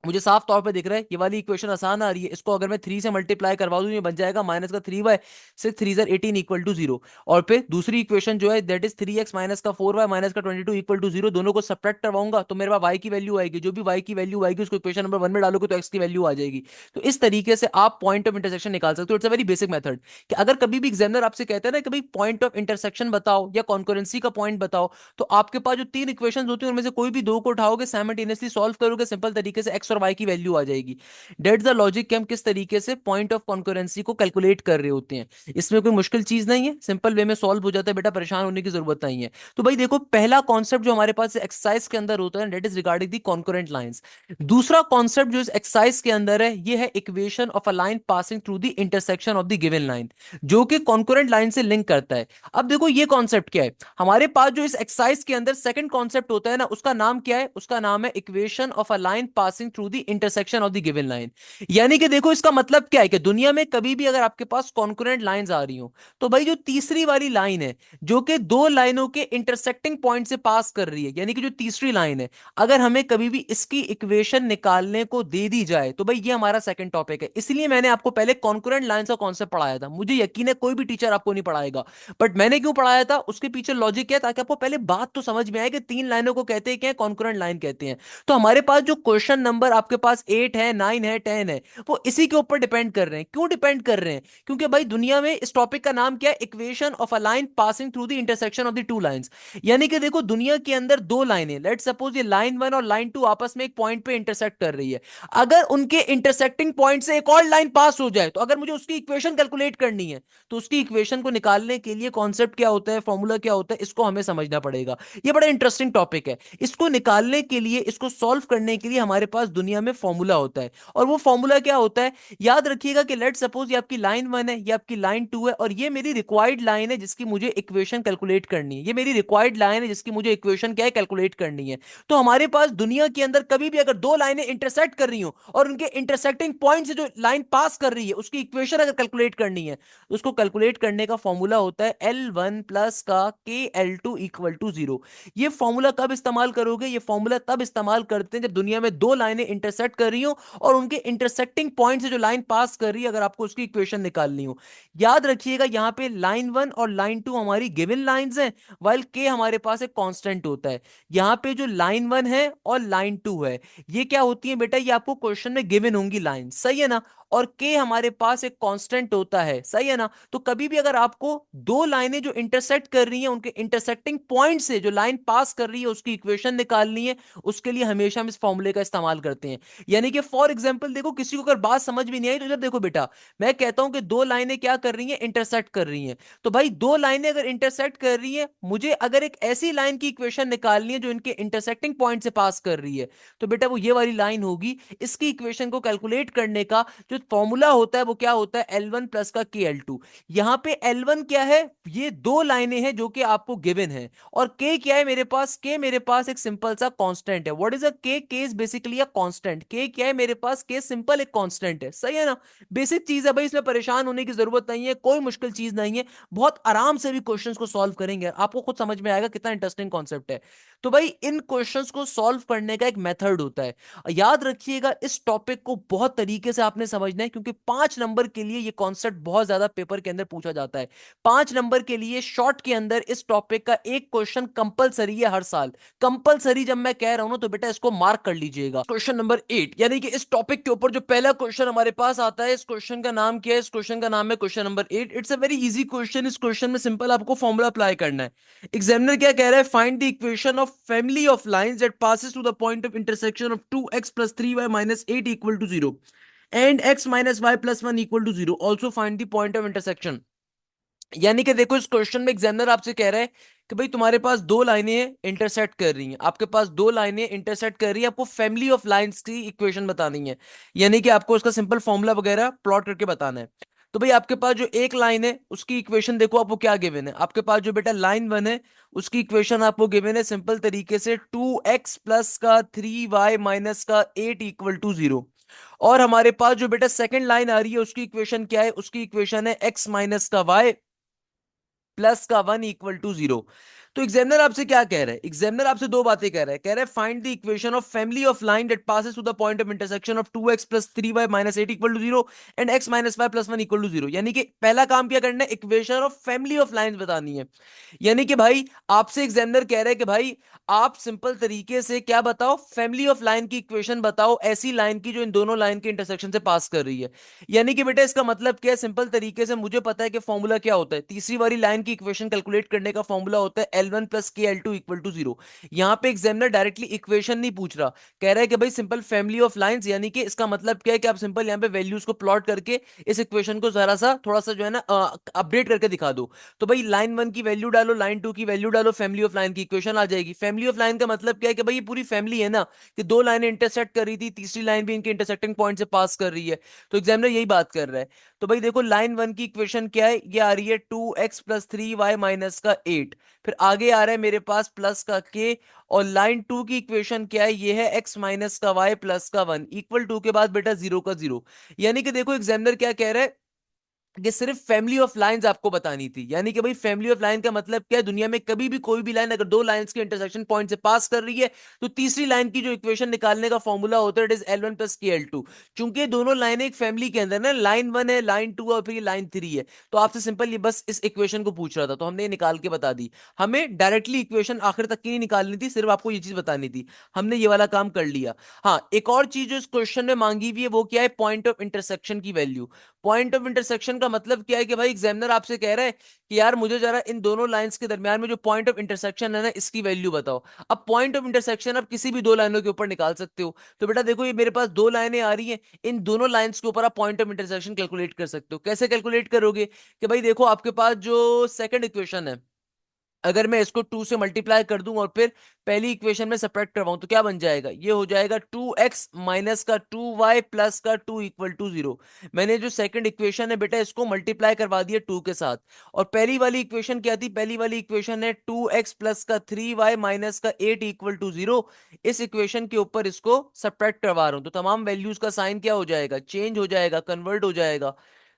मुझे साफ तौर पे दिख रहा है ये वाली इक्वेशन आसान आ रही है, इसको अगर मैं 3 से मल्टीप्लाई करवा दूं ये बन जाएगा माइनस का 3y, 6 3 जार 18 इक्वल टू 0। और फिर दूसरी इक्वेशन जो है दैट इज 3x माइनस का 4y माइनस का 22 इक्वल टू 0, दोनों को सब्ट्रैक्ट करवाऊंगा तो मेरे पास y की वैल्यू आएगी। जो भी y की वैल्यू आएगी उसको इक्वेशन नंबर 1 में डालोगे तो x की वैल्यू आ जाएगी। तो इस तरीके से आप पॉइंट ऑफ इंटरसेक्शन निकाल सकते हो। It's a very basic method कि अगर कभी भी एग्जामिनर आपसे कहता है ना कि भाई पॉइंट ऑफ इंटरसेक्शन बताओ या कॉन्करेंसी का पॉइंट बताओ, तो आपके पास जो 3 इक्वेशन होती है उनमें से कोई भी दो को उठाओगे, साइमल्टेनियसली सॉल्व करोगे, सिंपल तरीके से x और y की वैल्यू आ जाएगी। डेट्स द लॉजिक कि हम किस तरीके से पॉइंट ऑफ कॉन्करेंसी को कैलकुलेट कर रहे होते हैं। इसमें कोई मुश्किल चीज नहीं है, सिंपल वे में सॉल्व हो जाता है बेटा, परेशान होने की जरूरत नहीं है। तो भाई देखो पहला कॉन्सेप्ट जो हमारे पास एक्सरसाइज के अंदर होता है that is regarding the concurrent lines. दूसरा कॉन्सेप्ट जो इस एक्सरसाइज के अंदर है ये है equation of a line passing through the intersection of the given line, जो कि कॉन्करेंट लाइन से लिंक करता है। अब देखो ये कॉन्सेप्ट क्या है, हमारे पास जो इस एक्सरसाइज के अंदर सेकंड कॉन्सेप्ट होता है ना उसका नाम क्या है? उसका नाम है equation of a line passing through the intersection of the given line. यानी कि देखो इसका मतलब क्या है कि दुनिया में कभी भी अगर आपके पास कॉन्करेंट लाइंस आ रही हो तो भाई जो तीसरी वाली लाइन है जो कि दो लाइनों के इंटरसेक्टिंग पॉइंट से पास कर रही है, यानी कि जो तीसरी लाइन है, अगर हमें कभी भी इसकी इक्वेशन निकालने को दे दी जाए तो भाई ये हमारा सेकंड टॉपिक है। इसलिए मैंने आपको पहले कॉन्करेंट लाइंस का कॉन्सेप्ट पढ़ाया था। मुझे यकीन है कोई भी टीचर आपको नहीं पढ़ाएगा, बट मैंने क्यों पढ़ाया था उसके पीछे लॉजिक क्या है, ताकि आपको पहले बात तो समझ में आए कि 3 लाइनों को कहते हैं क्या, कॉन्करेंट लाइन कहते हैं। तो हमारे पास जो क्वेश्चन नंबर आपके पास 8 है, 9 है, 10 है, वो इसी के ऊपर डिपेंड कर रहे हैं। क्यों डिपेंड कर रहे हैं? क्योंकि भाई दुनिया में इस टॉपिक का नाम क्या है, equation of a line passing through the intersection of the two lines. यानी कि देखो दुनिया के अंदर दो लाइनें, लेट्स सपोज ये लाइन 1 और लाइन 2 आपस में एक पॉइंट पे इंटरसेक्ट कर रही है। अगर उनके इंटरसेक्टिंग पॉइंट से एक और लाइन पास हो जाए तो अगर मुझे उसकी इक्वेशन कैलकुलेट करनी है तो उसकी इक्वेशन को निकालने के लिए कॉन्सेप्ट क्या होता है, फॉर्मूला क्या होता है, इसको हमें समझना पड़ेगा। ये बड़ा इंटरेस्टिंग टॉपिक है। इसको निकालने के लिए, इसको सॉल्व करने के लिए हमारे पास दुनिया में फॉर्मूला होता है। और वो फॉर्मूला क्या होता है, याद रखिएगा कि लेट सपोज ये आपकी लाइन 1 है, ये आपकी लाइन 2 है और ये मेरी रिक्वायर्ड लाइन है जिसकी मुझे इक्वेशन कैलकुलेट करनी है। ये मेरी रिक्वायर्ड लाइन है जिसकी मुझे इक्वेशन क्या है, कैलकुलेट करनी है। तो हमारे पास दुनिया के अंदर कभी भी अगर दो लाइनें इंटरसेक्ट कर रही हो और उनके इंटरसेक्टिंग पॉइंट से जो लाइन पास कर रही है उसकी इक्वेशन अगर कैलकुलेट करनी है, तो उसको कैलकुलेट करने का फॉर्मूला होता है L1 प्लस का KL2 इक्वल टू 0। ये फॉर्मूला कब इस्तेमाल करोगे? ये फॉर्मूला तब इस्तेमाल करते हैं जब दुनिया में दो लाइनें लाइनें इंटरसेक्ट कर रही हो और उनके इंटरसेक्टिंग पॉइंट से जो लाइन पास कर रही है, अगर आपको उसकी इक्वेशन निकालनी हो। याद रखिएगा यहाँ पे लाइन 1 और लाइन 2 हमारी गिवन लाइंस हैं, वाइल के हमारे पास एक कांस्टेंट होता है। यहाँ पे जो लाइन 1 है और लाइन 2 है, ये क्या होती है बेटा, ये आपको क्वेश्चन में गिवन होंगी लाइन, सही है ना। और के हमारे पास एक कांस्टेंट होता है, सही है ना। तो कभी भी अगर आपको दो लाइनें जो इंटरसेक्ट कर रही हैं, उनके इंटरसेक्टिंग पॉइंट से जो लाइन पास कर रही है उसकी इक्वेशन निकालनी है, उसके लिए हमेशा हम इस फॉर्मूले का इस्तेमाल करते हैं। यानी कि फॉर एग्जांपल देखो, किसी को अगर बात समझ भी नहीं आई तो इधर देखो बेटा, मैं कहता हूं कि दो लाइनें क्या कर रही हैं, इंटरसेक्ट कर रही हैं। तो भाई दो लाइनें अगर इंटरसेक्ट कर रही हैं, मुझे अगर एक ऐसी लाइन की इक्वेशन निकालनी है जो इनके इंटरसेक्टिंग पॉइंट से पास कर रही है, तो बेटा वो ये वाली लाइन होगी। इसकी इक्वेशन को कैलकुलेट करने का जो फॉर्मूला होता है वो क्या होता है, L1 प्लस का के L2। यहां पे L1 क्या है, ये दो लाइनें हैं जो कि आपको गिवन है, और के क्या है मेरे पास, के मेरे पास एक सिंपल सा कांस्टेंट है। व्हाट इज अ के, के इज बेसिकली अ कांस्टेंट। के क्या है मेरे पास, के सिंपल एक कांस्टेंट है, सही है ना। बेसिक चीज है भाई, इसमें परेशान होने की जरूरत नहीं है, कोई मुश्किल चीज नहीं है, बहुत आराम से भी क्वेश्चंस को सॉल्व करेंगे, आपको खुद समझ में आएगा कितना इंटरेस्टिंग कॉन्सेप्ट है। तो भाई इन क्वेश्चंस को सॉल्व करने का एक मेथड होता है। याद रखिएगा इस टॉपिक को बहुत तरीके से आपने समझना है, क्योंकि 5 नंबर के लिए ये कॉन्सेप्ट बहुत ज्यादा पेपर के अंदर पूछा जाता है। 5 नंबर के लिए शॉर्ट के अंदर इस टॉपिक का एक क्वेश्चन कंपलसरी है हर साल। कंपलसरी जब मैं कह रहा हूं ना, तो बेटा इसको मार्क कर लीजिएगा। क्वेश्चन नंबर 8, यानी कि इस टॉपिक के ऊपर जो पहला क्वेश्चन हमारे पास आता है, इस क्वेश्चन का नाम क्या है, इस क्वेश्चन का नाम है question number 8। It's a very easy question. इस क्वेश्चन में सिंपल आपको फॉर्मूला अप्लाई करना है। एग्जामिनर क्या कह रहा है, find the equation of family of lines that passes to the point of intersection of 2x plus 3y minus 8 equal to 0 and x minus y plus 1 equal to 0, also find the point of intersection। यानी कि देखो, इस question में examiner आपसे कह रहा है कि भाई तुम्हारे पास दो लाइनें इंटरसेक्ट कर रही हैं, आपके पास दो लाइनें इंटरसेक्ट कर रही हैं, आपको फैमिली ऑफ लाइंस की इक्वेशन बतानी है। यानी कि आपको उसका सिंपल फॉर्मूला वगैरह प्लॉट करके बताना है। तो भाई आपके पास जो एक लाइन है उसकी इक्वेशन देखो आपको क्या गिवन है। आपके पास जो बेटा लाइन 1 है उसकी इक्वेशन आपको गिवन है सिंपल तरीके से 2x प्लस का 3y माइनस का 8 इक्वल टू 0। और हमारे पास जो बेटा सेकंड लाइन आ रही है उसकी इक्वेशन क्या है, उसकी इक्वेशन है x माइनस का y प्लस का 1 इक्वल टू 0। तो एग्जामिनर आपसे क्या कह रहा है, एग्जामिनर आपसे दो बातें कह रहा है find the equation of family of line that passes to the point of intersection of 2x plus 3y minus 8 equal to 0 and x minus y plus 1 equal to 0। यानी कि पहला काम क्या करना है, equation of family of lines बतानी है। यानी कि भाई आपसे एग्जामिनर कह रहा है कि भाई आप सिंपल तरीके से क्या बताओ, फैमिली ऑफ लाइन की इक्वेशन बताओ, ऐसी लाइन की जो इन दोनों लाइन के इंटरसेक्शन से पास कर रही है। यानी कि बेटा इसका मतलब क्या है, सिंपल तरीके से मुझे पता है कि फॉर्मूला क्या होता है, तीसरी वाली लाइन की इक्वेशन कैलकुलेट करने का फॉर्मूला होता है L1 प्लस के L2 इक्वल टू 0। यहां पे एग्जामिनर डायरेक्टली इक्वेशन नहीं पूछ रहा, कह रहा है कि भाई सिंपल फैमिली ऑफ लाइंस, यानी कि इसका मतलब क्या है कि आप सिंपल यहां पे वैल्यूज को प्लॉट करके इस इक्वेशन को जरा सा थोड़ा सा जो है ना अपडेट करके दिखा दो। तो भाई लाइन 1 की वैल्यू डालो, लाइन 2 की वैल्यू डालो, फैमिली ऑफ लाइन की इक्वेशन आ जाएगी। फैमिली ऑफ लाइन का मतलब क्या है कि भाई ये पूरी फैमिली है ना, कि दो लाइनें इंटरसेक्ट कर रही थी, तीसरी लाइन भी इनके इंटरसेक्टिंग पॉइंट से पास कर रही है। तो एग्जामिनर यही बात कर रहा है। तो भाई देखो लाइन 1 की इक्वेशन क्या है, ये आ रही है 2x प्लस 3y माइनस का 8। फिर आगे आ रहा है मेरे पास प्लस का k। और लाइन 2 की इक्वेशन क्या है, ये है x माइनस का y प्लस का 1 इक्वल टू के बाद बेटा 0 का 0। यानी कि देखो एग्जामिनर क्या कह रहा है कि सिर्फ फैमिली ऑफ लाइंस आपको बतानी थी। यानी कि भाई फैमिली ऑफ लाइन का मतलब क्या है, दुनिया में कभी भी कोई भी लाइन अगर दो लाइंस के इंटरसेक्शन पॉइंट से पास कर रही है, तो तीसरी लाइन की जो इक्वेशन निकालने का फॉर्मूला होता है इट इज L1 प्लस के L2। चूंकि दोनों लाइनें एक फैमिली के अंदर ना, लाइन 1 है, लाइन 2 और फिर ये लाइन 3 है, तो आपसे सिंपल ये बस इस इक्वेशन को पूछ रहा था, तो हमने ये निकाल के बता दी। हमें डायरेक्टली इक्वेशन आखिर तक की नहीं निकालनी थी, सिर्फ आपको ये चीज बतानी थी। हमने ये वाला काम कर लिया। हाँ, एक और चीज जो इस क्वेश्चन में मांगी हुई है वो क्या है, पॉइंट ऑफ इंटरसेक्शन की वैल्यू। पॉइंट ऑफ इंटरसेक्शन का मतलब क्या है कि भाई एग्जामिनर आपसे कह रहा है कि यार मुझे जरा इन दोनों लाइंस के दरमियान में जो पॉइंट ऑफ इंटरसेक्शन है ना, इसकी वैल्यू बताओ। अब पॉइंट ऑफ इंटरसेक्शन आप किसी भी दो लाइनों के ऊपर निकाल सकते हो। तो बेटा देखो ये मेरे पास दो लाइनें आ रही हैं, इन दोनों लाइंस के ऊपर आप पॉइंट ऑफ इंटरसेक्शन कैलकुलेट कर सकते हो। कैसे कैलकुलेट करोगे कि भाई देखो आपके पास जो सेकंड इक्वेशन है, अगर मैं इसको 2 से मल्टीप्लाई कर दूं और फिर पहली इक्वेशन में सब्ट्रैक्ट करवाऊं, तो क्या बन जाएगा, ये हो जाएगा 2x माइनस का 2y प्लस का 2 इक्वल टू 0। मैंने जो सेकंड इक्वेशन है बेटा इसको मल्टीप्लाई करवा दिया 2 के साथ। और पहली वाली इक्वेशन क्या थी, पहली वाली इक्वेशन है 2x प्लस का 3y माइनस का 8 इक्वल टू 0। इस इक्वेशन के ऊपर इसको सब्ट्रैक्ट करवा रहा हूं, तो तमाम वैल्यूज का साइन क्या हो जाएगा, चेंज हो जाएगा, कन्वर्ट हो जाएगा।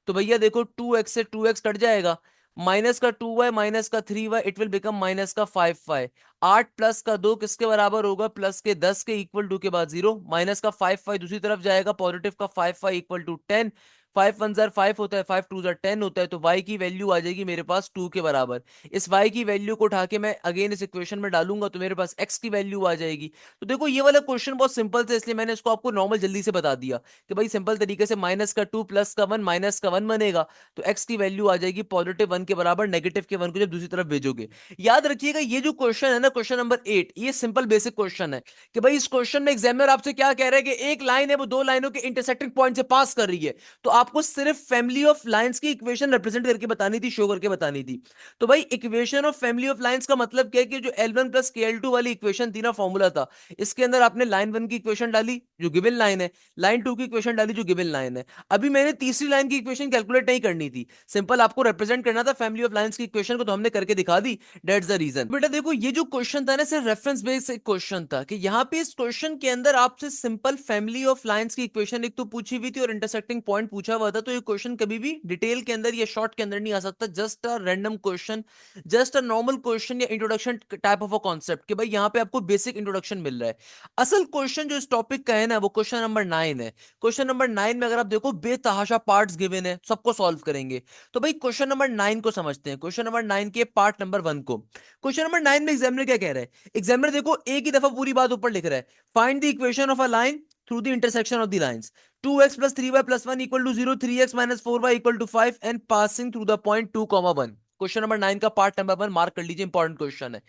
तो भैया देखो 2x से 2x कट जाएगा, माइनस का 2y माइनस का 3y, it will become minus का 5y। 8 प्लस का 2 किसके बराबर होगा? प्लस के 10 के इक्वल टू के बाद 0, माइनस का 5y दूसरी तरफ जाएगा, पॉजिटिव का 5y इक्वल टू 10। 5 1 जार 5 होता है, 5 2 जार 10 होता है, तो y की वैल्यू आ जाएगी मेरे पास 2 के बराबर। इस y की वैल्यू को उठा के मैं अगेन इस इक्वेशन में डालूंगा तो मेरे पास x की वैल्यू आ जाएगी। तो देखो ये वाला क्वेश्चन बहुत सिंपल था, इसलिए मैंने इसको आपको नॉर्मल जल्दी से बता दिया कि भाई सिंपल तरीके से माइनस का 2 प्लस का 1 माइनस का 1 बनेगा, तो x की वैल्यू आ जाएगी पॉजिटिव 1 के बराबर, नेगेटिव के 1 को जब दूसरी तरफ भेजोगे। याद रखिएगा ये जो क्वेश्चन है ना, क्वेश्चन नंबर 8, ये सिंपल बेसिक क्वेश्चन है कि भाई इस क्वेश्चन में एग्जामिनर आपसे क्या कह रहा है कि एक लाइन है वो दो लाइनों के इंटरसेक्टिंग पॉइंट से पास कर रही है, तो आपको सिर्फ फैमिली ऑफ लाइंस की इक्वेशन रिप्रेजेंट करके बतानी थी, शो करके बतानी थी। तो भाई equation of family of lines का मतलब क्या है कि जो L1 प्लस KL2 वाली इक्वेशन थी ना, फॉर्मूला था, इसके अंदर आपने लाइन 1 की इक्वेशन डाली जो गिवन लाइन है, लाइन 2 की इक्वेशन डाली जो गिवन लाइन है। अभी मैंने तीसरी लाइन की इक्वेशन कैलकुलेट नहीं करनी थी, सिंपल आपको रिप्रेजेंट करना था फैमिली ऑफ लाइंस की इक्वेशन को, तो हमने करके दिखा दी। That's the reason. बेटा देखो ये जो क्वेश्चन था ना, सिर्फ रेफरेंस बेस्ड क्वेश्चन था कि यहाँ पे इस क्वेश्चन के अंदर आपसे सिंपल फैमिली ऑफ लाइंस की इक्वेशन एक तो पूछी हुई थी और इंटरसेक्टिंग पॉइंट पूछा हुआ था, तो ये क्वेश्चन कभी भी डिटेल के अंदर या शॉर्ट के अंदर नहीं आ सकता। Just a random question, just a normal question या introduction type of a concept कि भाई यहाँ पे आपको बेसिक इंट्रोडक्शन मिल रहा है। असल क्वेश्चन जो इस टॉपिक का है ना, वो क्वेश्चन नंबर 9 है। क्वेश्चन नंबर 9 में अगर आप देखो बेतहाशा पार्ट्स गिवन है, सबको सॉल्व करेंगे। तो भाई क्वेश्चन नंबर 9 को समझते हैं, क्वेश्चन नंबर 9 के पार्ट नंबर 1 को। क्वेश्चन नंबर 9 में एग्जामिनर क्या कह रहा है? एग्जामिनर देखो एक ही दफा पूरी बात ऊपर लिख रहा है, find the equation of a line through the intersection of the lines. 2x plus 3y plus 1 equal to 0, 3x minus 4y equal to 5 and passing through the point 2, 1। Question number 9 का पार्ट नंबर 1 मार्क कर लीजिए, important question है।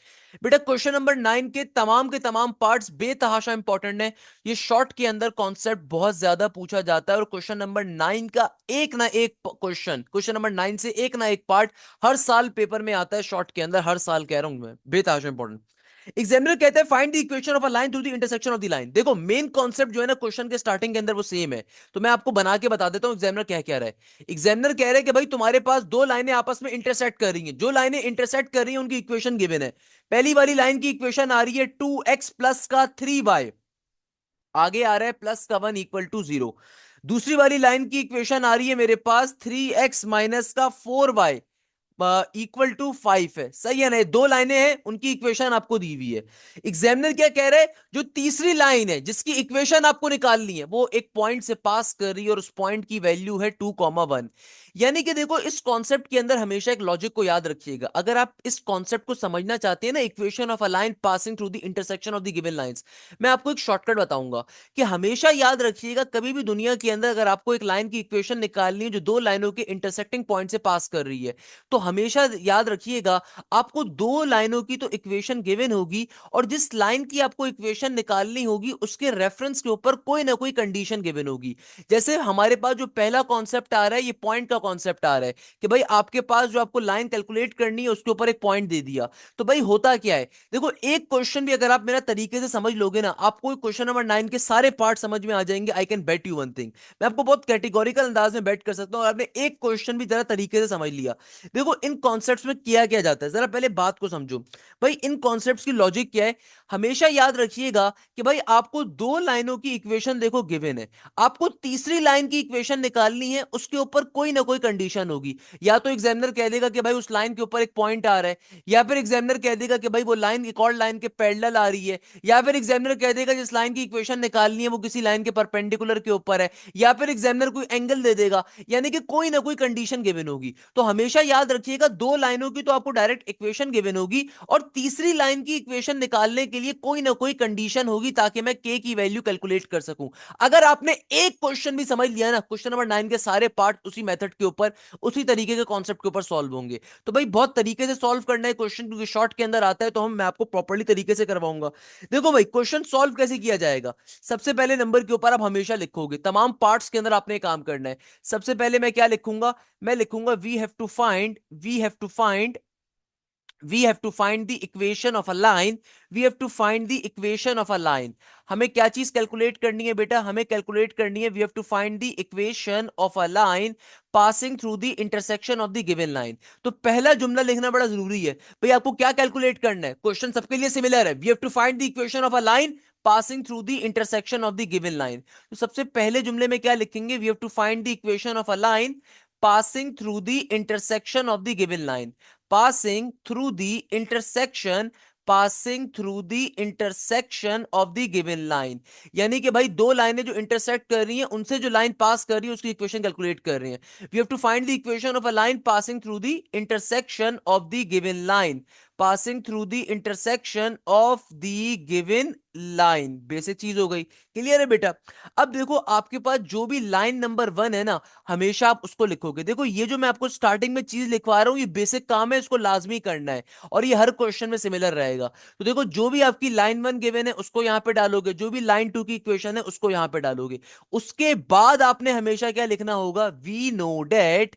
बेटा question number 9 के तमाम parts बेतहाशा important है। ये शॉर्ट के अंदर कॉन्सेप्ट बहुत ज्यादा पूछा जाता है, और क्वेश्चन नंबर 9 का एक ना एक क्वेश्चन, क्वेश्चन नंबर 9 से एक ना एक पार्ट हर साल पेपर में आता है, शॉर्ट के अंदर हर साल कह रहा हूं मैं, बेतहाशा इंपॉर्टेंट। एग्जामिनर कहते हैं find the equation of a line through the intersection of the line. देखो मेन कॉन्सेप्ट जो है ना क्वेश्चन के स्टार्टिंग के अंदर वो सेम है, तो मैं आपको बना के बता देता हूं एग्जामिनर क्या कह रहा है। एग्जामिनर कह रहे हैं कि भाई तुम्हारे पास दो लाइनें आपस में इंटरसेक्ट कर रही हैं, जो लाइनें इंटरसेक्ट कर रही हैं उनकी इक्वेशन गिवन है। पहली वाली लाइन की इक्वेशन आ रही है 2x प्लस का 3y, आगे आ रहा है प्लस का 1 इक्वल टू 0। दूसरी वाली लाइन की इक्वेशन आ रही है मेरे पास 3x माइनस का 4y इक्वल टू 5 है। सही है ना? दो लाइनें हैं, उनकी इक्वेशन आपको दी हुई है। एग्जामिनर क्या कह रहे हैं? जो तीसरी लाइन है जिसकी इक्वेशन आपको निकालनी है, वो एक पॉइंट से पास कर रही है और उस पॉइंट की वैल्यू है 2, 1। यानी कि देखो इस कॉन्सेप्ट के अंदर हमेशा एक लॉजिक को याद रखिएगा। अगर आप इस कॉन्सेप्ट को समझना चाहते हैं ना, equation of a line passing through the intersection of the given lines, मैं आपको एक शॉर्टकट बताऊंगा कि हमेशा याद रखिएगा, कभी भी दुनिया के अंदर अगर आपको एक लाइन की इक्वेशन निकालनी है जो दो लाइनों के इंटरसेक्टिंग पॉइंट से पास कर रही है, तो हमेशा याद रखिएगा आपको दो लाइनों की तो इक्वेशन गिवन होगी, और जिस लाइन की आपको इक्वेशन निकालनी होगी उसके रेफरेंस के ऊपर कोई ना कोई कंडीशन गिवन होगी। जैसे हमारे पास जो पहला कॉन्सेप्ट आ रहा है, ये पॉइंट का कॉन्सेप्ट आ रहा है कि भाई आपके पास जो आपको लाइन कैलकुलेट करनी है उसके ऊपर एक पॉइंट दे दिया। तो भाई होता क्या है, देखो एक क्वेश्चन भी अगर आप मेरा तरीके से समझ लोगे ना, आपको क्वेश्चन नंबर 9 के सारे पार्ट समझ में आ जाएंगे। I can bet you one thing, मैं आपको बहुत कैटेगोरिकल अंदाज में बेट कर सकता हूं, और आपने एक क्वेश्चन भी जरा तरीके से समझ लिया। देखो इन कॉन्सेप्ट्स में किया क्या जाता है, जरा पहले बात को समझो। भाई इन कॉन्सेप्ट्स की लॉजिक क्या है, हमेशा याद रखिएगा कि भाई आपको दो लाइनों की इक्वेशन देखो गिवन है, आपको तीसरी लाइन की इक्वेशन निकालनी है, उसके ऊपर कोई ना कोई कंडीशन होगी। या तो एग्जामिनर कह देगा कि भाई उस लाइन के ऊपर एक पॉइंट आ रहा है, या फिर एग्जामिनर कह देगा कि भाई वो लाइन एक और लाइन के पैरेलल आ रही है, या फिर एग्जामिनर कह देगा जिस लाइन की इक्वेशन निकालनी है वो किसी लाइन के परपेंडिकुलर के ऊपर है, या फिर एग्जामिनर कोई एंगल दे देगा। यानी कि कोई ना कोई कंडीशन गिवन होगी। तो हमेशा याद रखिएगा दो लाइनों की तो आपको डायरेक्ट इक्वेशन गिवन होगी, और तीसरी लाइन की इक्वेशन निकालने के लिए कोई ना कोई कंडीशन होगी, ताकि मैं के की वैल्यू कैलकुलेट कर सकूं। अगर आपने एक क्वेश्चन भी समझ लिया ना, क्वेश्चन नंबर 9 के सारे पार्ट उसी मेथड के ऊपर, उसी तरीके के कॉन्सेप्ट के ऊपर सॉल्व होंगे। तो भाई बहुत तरीके से सॉल्व करना है क्वेश्चन, क्योंकि शॉर्ट के अंदर आता है, तो मैं आपको प्रॉपर्ली तरीके से करवाऊंगा। देखो भाई क्वेश्चन सॉल्व कैसे किया जाएगा, सबसे पहले नंबर के ऊपर आप हमेशा लिखोगे, तमाम पार्ट्स के अंदर आपने काम करना है। सबसे पहले मैं क्या लिखूंगा, मैं लिखूंगा we have to find the equation of a line. We have to find the equation of a line. हमें क्या चीज कैलकुलेट करनी है बेटा, हमें कैलकुलेट करनी है we have to find the equation of a line passing through the intersection of the given line. तो पहला जुमला लिखना बड़ा जरूरी है। भाई आपको क्या कैलकुलेट करना है, क्वेश्चन सबके लिए सिमिलर है, we have to find the equation of a line passing through the intersection of the given line. तो सबसे पहले जुमले में क्या लिखेंगे, we have to find the equation of a line passing through the intersection of the given line, passing through the intersection, passing through the intersection of the given line। यानी कि भाई दो लाइनें जो इंटरसेक्ट कर रही हैं उनसे जो लाइन पास कर रही है उसकी इक्वेशन कैलकुलेट कर रहे हैं। We have to find the equation of a line passing through the intersection of the given line, passing through the intersection of the given line. Basic चीज हो गई, क्लियर है बेटा। अब देखो आपके पास जो भी लाइन नंबर 1 है ना, हमेशा आप उसको लिखोगे। देखो ये जो मैं आपको स्टार्टिंग में चीज लिखवा रहा हूं ये बेसिक काम है, इसको लाजमी करना है और ये हर क्वेश्चन में सिमिलर रहेगा। तो देखो जो भी आपकी लाइन 1 गिवन है उसको यहां पे डालोगे, जो भी लाइन 2 की इक्वेशन है उसको यहां पे डालोगे। उसके बाद आपने हमेशा क्या लिखना होगा, we know that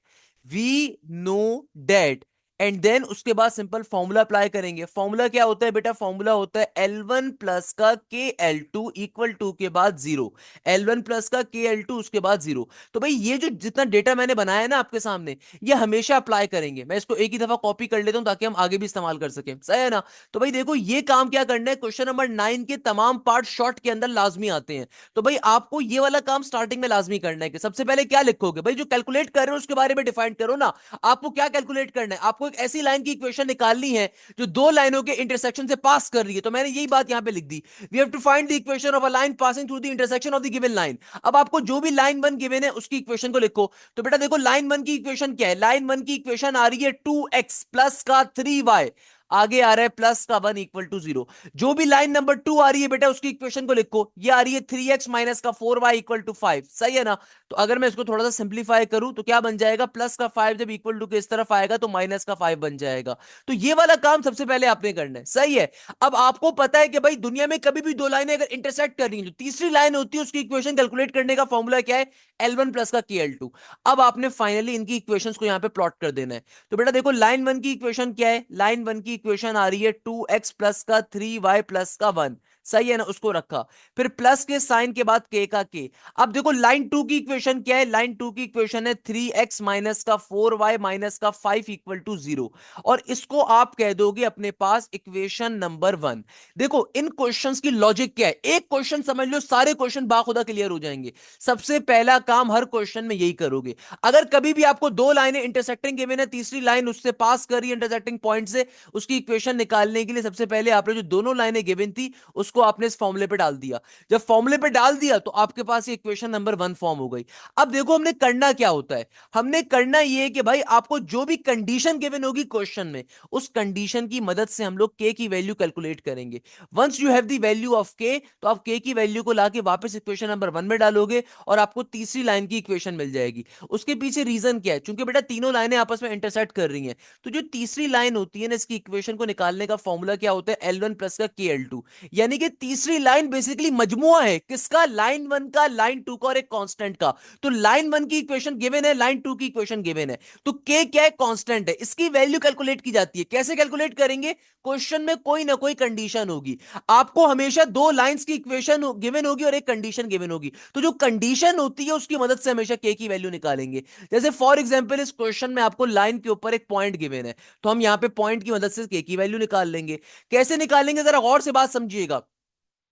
and then उसके बाद सिंपल फॉर्मूला अप्लाई करेंगे। फॉर्मूला क्या होता है बेटा, फॉर्मूला होता है L1 प्लस का KL2 इक्वल टू के बाद जीरो, L1 प्लस का KL2 उसके बाद जीरो। तो भाई ये जो जितना डेटा मैंने बनाया है ना आपके सामने, ये हमेशा अप्लाई करेंगे। मैं इसको एक ही दफा कॉपी कर लेता हूं ताकि हम आगे भी इस्तेमाल कर सकें, सही है ना। तो भाई देखो ये काम क्या करना है, क्वेश्चन नंबर 9 के तमाम पार्ट शॉर्ट के अंदर लाजमी आते हैं। तो भाई आपको ये वाला काम स्टार्टिंग में लाजमी करना है कि सबसे पहले क्या लिखोगे, भाई जो कैलकुलेट कर रहे हो उसके बारे में डिफाइन करो ना। आपको क्या कैलकुलेट करना है, आपको एक ऐसी लाइन की इक्वेशन निकालनी है जो दो लाइनों के इंटरसेक्शन से पास कर रही है। तो मैंने यही बात यहां पे लिख दी, we have to find the equation of a line passing through the intersection of the given line. अब आपको जो भी लाइन 1 गिवन है उसकी इक्वेशन को लिखो। तो बेटा देखो लाइन 1 की इक्वेशन क्या है, लाइन 1 की इक्वेशन आ रही है 2x प्लस का 3y, आगे आ रहा है प्लस का 1 इक्वल टू 0। जो भी लाइन नंबर 2 आ रही है बेटा उसकी इक्वेशन को लिखो, ये आ रही है 3x माइनस का 4y इक्वल टू 5, सही है ना। तो अगर मैं इसको थोड़ा सा सिंप्लीफाई करूं तो क्या बन जाएगा, प्लस का 5 जब इक्वल टू के इस तरफ आएगा तो माइनस का 5 बन जाएगा। तो ये वाला काम सबसे पहले आपने करना है, सही है। अब आपको पता है कि भाई दुनिया में कभी भी दो लाइनें अगर इंटरसेक्ट कर रही हैं, जो तीसरी लाइन होती है उसकी इक्वेशन कैलकुलेट करने का फॉर्मूला क्या है, L1 प्लस का KL2। अब आपने फाइनली इनकी इक्वेशंस को यहां पे प्लॉट कर देना है। तो बेटा देखो लाइन 1 की इक्वेशन क्या है, लाइन 1 की इक्वेशन आ रही है 2x प्लस का 3y प्लस का 1, सही है ना, उसको रखा। फिर प्लस के साइन के बाद k का k। अब देखो लाइन 2 की इक्वेशन क्या है, लाइन 2 की इक्वेशन है 3x माइनस का 4y माइनस का 5 इक्वल टू 0, और इसको आप कह दोगे अपने पास इक्वेशन नंबर 1। देखो इन क्वेश्चंस की लॉजिक क्या है, एक क्वेश्चन समझ लो सारे क्वेश्चन बाखुदा क्लियर हो जाएंगे। सबसे पहला काम हर क्वेश्चन में यही करोगे, अगर कभी भी आपको दो लाइनें इंटरसेक्टिंग गिवन है, तीसरी लाइन उससे पास कर रही है इंटरसेक्टिंग पॉइंट से, उसकी इक्वेशन निकालने के लिए सबसे पहले आपने जो दोनों लाइनें गिवन थी उसको आपने इस फॉर्मूले पे डाल दिया। जब फॉर्मूले पे डाल दिया तो आपके पास ये इक्वेशन नंबर 1 फॉर्म हो गई। अब देखो हमने करना क्या होता है, हमने करना ये है कि भाई आपको जो भी कंडीशन गिवन होगी क्वेश्चन में, उस कंडीशन की मदद से हम लोग k की वैल्यू कैलकुलेट करेंगे। Once you have the value of k, तो आप k की वैल्यू को लाके वापस इक्वेशन नंबर 1 में डालोगे और आपको तीसरी लाइन की इक्वेशन मिल जाएगी। उसके पीछे रीजन क्या है, क्योंकि बेटा तीनों लाइनें आपस में इंटरसेक्ट कर रही हैं, तो जो तीसरी लाइन होती है ना इसकी इक्वेशन को निकालने का फॉर्मूला क्या होता है, L1 प्लस का KL2। यानी कि तीसरी लाइन बेसिकली मजमुआ है किसका, लाइन 1 का, लाइन 2 का और एक कांस्टेंट का। तो लाइन 1 की इक्वेशन गिवन है, लाइन 2 की इक्वेशन गिवन है, तो k क्या है, कांस्टेंट है, इसकी वैल्यू कैलकुलेट की जाती है। कैसे कैलकुलेट करेंगे, क्वेश्चन में कोई ना कोई कंडीशन होगी, आपको हमेशा दो लाइंस की इक्वेशन गिवन होगी और एक कंडीशन गिवन होगी, तो जो कंडीशन होती है उसकी मदद से हमेशा k की वैल्यू निकालेंगे। जैसे फॉर एग्जांपल इस क्वेश्चन में आपको लाइन के ऊपर एक पॉइंट गिवन है, तो हम यहां पे पॉइंट की मदद से k की वैल्यू निकाल लेंगे। कैसे निकालेंगे जरा गौर से बात समझिएगा।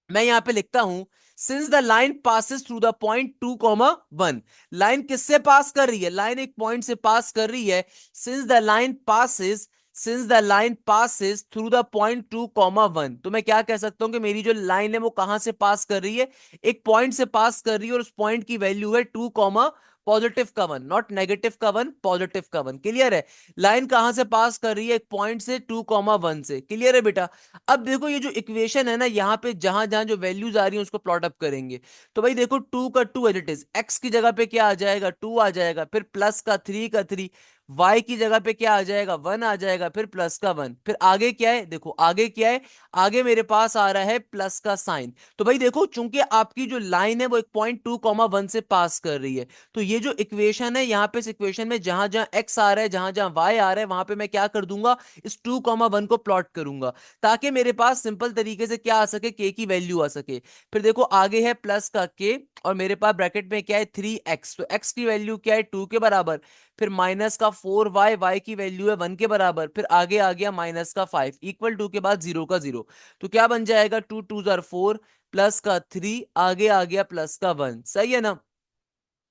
मैं यहां पे लिखता हूं, since the line passes through the point 2, 1, line किससे पास कर रही है, लाइन एक पॉइंट से पास कर रही है। Since the line passes through the point 2, 1, तो मैं क्या कह सकता हूं कि मेरी जो लाइन है वो कहां से पास कर रही है, एक पॉइंट से पास कर रही है, और उस पॉइंट की वैल्यू है 2, पॉजिटिव का 1, नॉट नेगेटिव का 1, पॉजिटिव का 1, क्लियर है। लाइन कहां से पास कर रही है, एक पॉइंट से 2, 1 से, क्लियर है बेटा। अब देखो ये जो इक्वेशन है ना, यहां पे जहां जहां जो वैल्यूज आ रही हैं उसको प्लॉट अप करेंगे। तो भाई देखो 2 का 2 एज इट इज, एक्स की जगह पे क्या आ जाएगा, 2 आ जाएगा, फिर प्लस का 3 का 3, वाई की जगह पे क्या आ जाएगा, 1 आ जाएगा, फिर प्लस का 1, फिर आगे क्या है, देखो आगे क्या है, आगे मेरे पास आ रहा है प्लस का साइन। तो भाई देखो चूंकि आपकी जो लाइन है वो एक पॉइंट 2, 1 से पास कर रही है, तो ये जो इक्वेशन है यहाँ पे इस इक्वेशन में जहां जहां एक्स आ रहा है, जहां जहां वाई आ रहा है, वहां पे मैं क्या कर दूंगा, इस 2, 1 को प्लॉट करूंगा, ताकि मेरे पास सिंपल तरीके से क्या आ सके, के की वैल्यू आ सके। फिर देखो आगे है प्लस का के, और मेरे पास ब्रैकेट में क्या है 3x, तो x की वैल्यू क्या है 2 के बराबर, फिर माइनस का 4y, y की वैल्यू है 1 के बराबर, फिर आगे आ गया माइनस का 5 इक्वल टू के बाद 0 का 0। तो क्या बन जाएगा, 2 2 4, प्लस का 3, आगे आ गया प्लस का 1, सही है ना।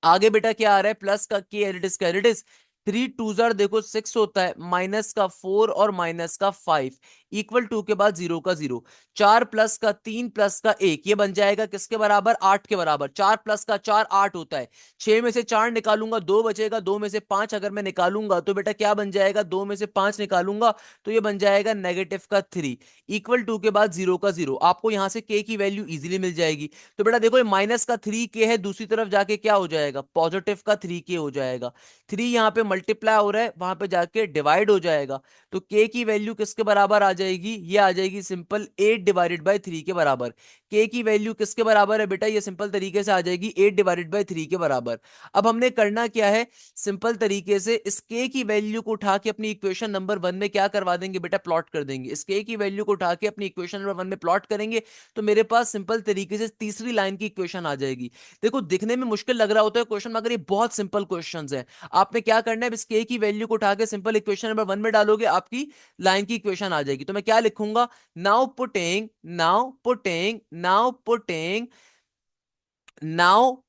आगे बेटा क्या आ रहा है, प्लस का के एट इज 3 2 देखो 6 होता है, माइनस का 4 और माइनस का 5 इक्वल टू के बाद जीरो का जीरो, 4 प्लस का 3 प्लस का 1, ये बन जाएगा किसके बराबर, 8 के बराबर। 4 प्लस का 4 8 होता है, 6 में से 4 निकालूंगा 2 बचेगा, 2 में से 5 अगर मैं निकालूंगा तो बेटा क्या बन जाएगा, 2 में से 5 निकालूंगा तो ये बन जाएगा नेगेटिव का 3 इक्वल टू के बाद जीरो का जीरो। आपको यहां से के की वैल्यू इजीली मिल जाएगी। तो बेटा देखो ये माइनस का 3 के है, दूसरी तरफ जाके क्या हो जाएगा, पॉजिटिव का 3 के हो जाएगा। 3 यहां पे मल्टीप्लाई हो रहा है, वहां पे जाके डिवाइड हो जाएगा। तो के की वैल्यू किसके बराबर आ जाएगी, ये आ जाएगी सिंपल 8/3 के बराबर। के की वैल्यू किसके बराबर है बेटा, ये सिंपल तरीके से आ जाएगी 8/3 के बराबर। अब हमने करना क्या है, सिंपल तरीके से इस के की वैल्यू को उठा के अपनी इक्वेशन नंबर 1 में क्या करवा देंगे बेटा, प्लॉट कर देंगे। इस के की वैल्यू को उठा के अपनी इक्वेशन नंबर 1 में प्लॉट करेंगे तो मेरे पास सिंपल तरीके से तीसरी लाइन की इक्वेशन आ जाएगी। देखो दिखने में मुश्किल लग रहा होता है क्वेश्चन, मगर ये बहुत सिंपल क्वेश्चंस है। आपने क्या करना है, इस के की वैल्यू को उठा के सिंपल इक्वेशन नंबर 1 में डालोगे, आपकी लाइन की इक्वेशन आ जाएगी। तो मैं क्या लिखूंगा, नाउ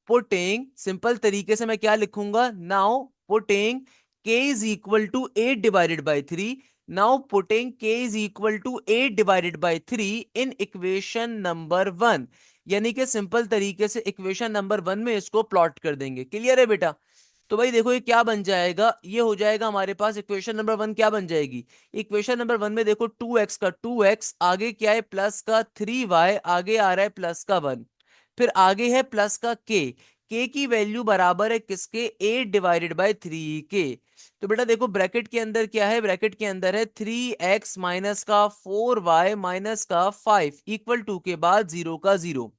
पुटिंग सिंपल तरीके से मैं क्या लिखूंगा, now putting K is equal to 8/3। Now putting K is equal to 8/3 in equation number 1, यानी कि सिंपल तरीके से इक्वेशन नंबर 1 में इसको प्लॉट कर देंगे। क्लियर है बेटा। तो भाई देखो ये क्या बन जाएगा, ये हो जाएगा हमारे पास इक्वेशन नंबर 1 क्या बन जाएगी, इक्वेशन नंबर 1 में देखो 2x का 2x, आगे क्या है प्लस का 3y, आगे आ रहा है प्लस का 1, फिर आगे है प्लस का के की वैल्यू बराबर है किसके, 8/3 के। तो बेटा देखो ब्रैकेट के अंदर क्या है, ब्रैकेट के अंदर है 3x माइनस का 4y माइनस का 5 इक्वल टू के बाद जीरो का जीरो।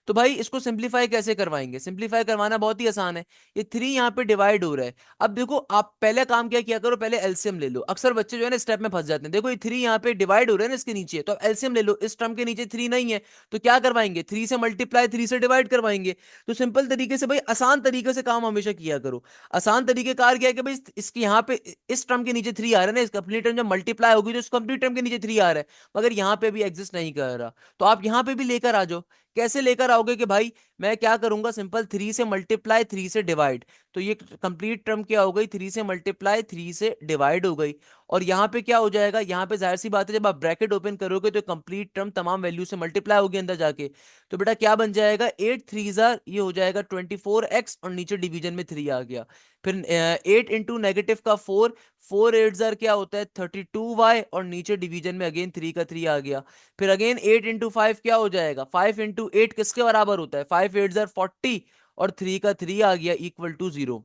तो भाई इसको सिंप्लीफाई कैसे करवाएंगे, सिंप्लीफाई करवाना बहुत ही आसान है। ये 3 यहाँ पे डिवाइड हो रहा है। अब देखो आप पहले काम क्या किया करो, पहले एलसीएम ले लो। अक्सर बच्चे जो है ना स्टेप में फंस जाते हैं। देखो ये 3 यहाँ पे डिवाइड हो रहा है ना इसके नीचे, तो अब एलसीएम ले लो। इस टर्म के नीचे 3 नहीं है तो क्या करवाएंगे, 3 से मल्टीप्लाई 3 से डिवाइड करवाएंगे। तो सिंपल तरीके से भाई आसान तरीके से काम हमेशा किया करो। आसान तरीके कार क्या है कि भाई इसके यहाँ पे इस टर्म के नीचे 3 आ रहा है ना, इस कंप्लीट टर्म जब मल्टीप्लाई होगी तो इस कंप्लीट टर्म के नीचे 3 आ रहा है, मगर यहाँ पे भी एग्जिस्ट नहीं कर रहा। तो आप यहाँ पे भी लेकर आ जाओ। कैसे लेकर आओगे कि भाई मैं क्या करूंगा, सिंपल 3 से मल्टीप्लाई 3 से डिवाइड, तो ये कंप्लीट टर्म क्या हो गई, 3 से मल्टीप्लाई 3 से डिवाइड हो गई। और यहां पे क्या हो जाएगा, यहां पे जाहिर सी बात है जब आप ब्रैकेट ओपन करोगे तो कंप्लीट टर्म तमाम वैल्यू से मल्टीप्लाई होगी अंदर जाके। तो बेटा क्या बन जाएगा, 8 3 ये हो जाएगा 24x, और नीचे डिवीजन में 3 आ गया। फिर 8 इंटू नेगेटिव का 4, 4 8 क्या होता है 32y, और नीचे डिवीजन में अगेन 3 का 3 आ गया। फिर अगेन 8 इंटू 5 क्या हो जाएगा, 5 इंटू 8 किसके बराबर होता है, 5 8 40, और 3 का 3 आ गया इक्वल टू जीरो।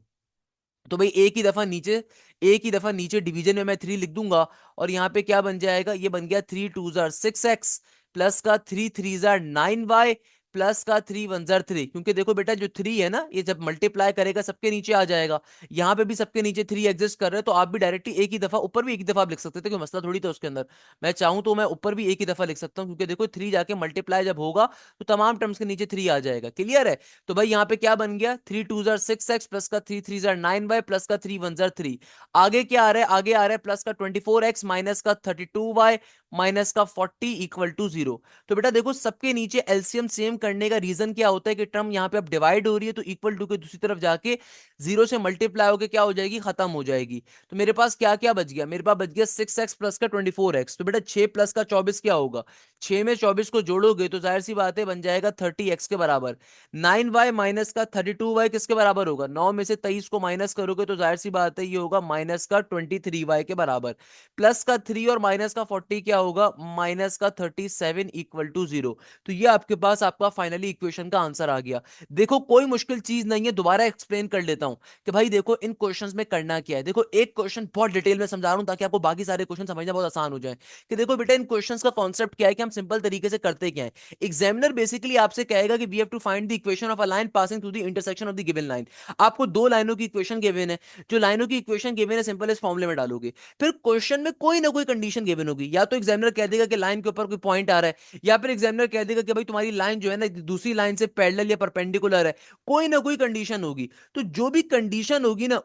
तो भाई एक ही दफा नीचे डिवीजन में मैं 3 लिख दूंगा, और यहां पे क्या बन जाएगा, ये बन गया 3 2 6x, प्लस का 3 3 9y, प्लस का 3 1 3। क्योंकि देखो बेटा जो 3 है ना, ये जब मल्टीप्लाई करेगा सबके नीचे आ जाएगा। यहाँ पे भी सबके नीचे 3 एग्जिस्ट कर रहे हैं, तो आप भी डायरेक्टली एक ही दफा ऊपर भी एक ही दफा आप लिख सकते थे, कोई मसला थोड़ी था उसके अंदर। मैं चाहूं तो मैं ऊपर भी एक ही दफा लिख सकता हूँ, क्योंकि देखो 3 जाके मल्टीप्लाई जब होगा तो तमाम टर्म्स के नीचे 3 आ जाएगा। क्लियर है। तो भाई यहाँ पे क्या बन गया, 3 2 6x, प्लस का 3 3 9y, प्लस का 3 1 3। आगे क्या आ रहा है, आगे आ रहा है प्लस का 24x, माइनस का 32y, माइनस का 40 इक्वल टू जीरो। तो बेटा देखो सबके नीचे एलसीएम सेम करने का रीजन क्या होता है कि टर्म यहाँ पे अब डिवाइड हो रही है, तो इक्वल टू के दूसरी तरफ जाके जीरो से मल्टीप्लाई होकर क्या हो जाएगी, खत्म हो जाएगी। तो मेरे पास क्या क्या बच गया, मेरे पास बच गया 6x प्लस का 24x। तो बेटा 6 प्लस का 24 क्या होगा, 6 में 24 को जोड़ोगे तो जाहिर सी बात है बन जाएगा 30x के बराबर। 9y माइनस का 32y किसके बराबर होगा, 9 में से 23 को माइनस करोगे तो जाहिर सी बात है ये होगा माइनस का 23y के बराबर। प्लस का 3 और माइनस का 40 क्या होगा, माइनस का 37 इक्वल टू जीरो। तो ये आपके पास आपका फाइनली इक्वेशन का आंसर आ गया। देखो कोई मुश्किल चीज नहीं है, दोबारा एक्सप्लेन कर लेता हूं कि भाई देखो इन क्वेश्चंस में करना क्या है। देखो एक क्वेश्चन बहुत डिटेल में समझा रहा हूं ताकि आपको बाकी सारे क्वेश्चन समझना बहुत आसान हो जाए। कि देखो बेटा इन क्वेश्चंस का कॉन्सेप्ट क्या है, कि हम सिंपल तरीके से करते क्या है। एग्जामिनर बेसिकली आपसे कहेगा कि we have to find the equation of a line passing through the intersection of the given line. आपको दो लाइनों की इक्वेशन गिवन है, जो लाइनों की इक्वेशन गिवन है सिंपल इस फॉर्मूले में डालोगे। फिर क्वेश्चन में कोई ना कोई कंडीशन गिवन होगी, या तो एग्जामिनर कह देगा कि लाइन के ऊपर कोई पॉइंट आ रहा है, या फिर एग्जामिनर कह देगा कि भाई तुम्हारी लाइन जो है ना दूसरी लाइन से पैरेलल या परपेंडिकुलर है। कोई ना कोई कंडीशन होगी। तो जो भी कंडीशन होगी ना,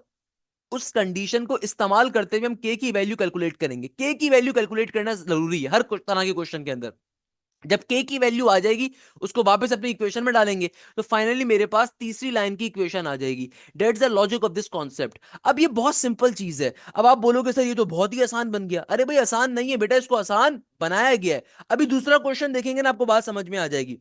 उस कंडीशन को इस्तेमाल करते हुए हम के की वैल्यू कैलकुलेट करेंगे। के की वैल्यू कैलकुलेट करना जरूरी है हर तरह के क्वेश्चन के अंदर। जब k की वैल्यू आ जाएगी उसको वापस अपनी इक्वेशन में डालेंगे, तो फाइनली मेरे पास तीसरी लाइन की इक्वेशन आ जाएगी। That's the logic of this concept. अब ये बहुत सिंपल चीज है। अब आप बोलोगे सर ये तो बहुत ही आसान बन गया। अरे भाई आसान नहीं है बेटा, इसको आसान बनाया गया है। अभी दूसरा क्वेश्चन देखेंगे ना, आपको बात समझ में आ जाएगी।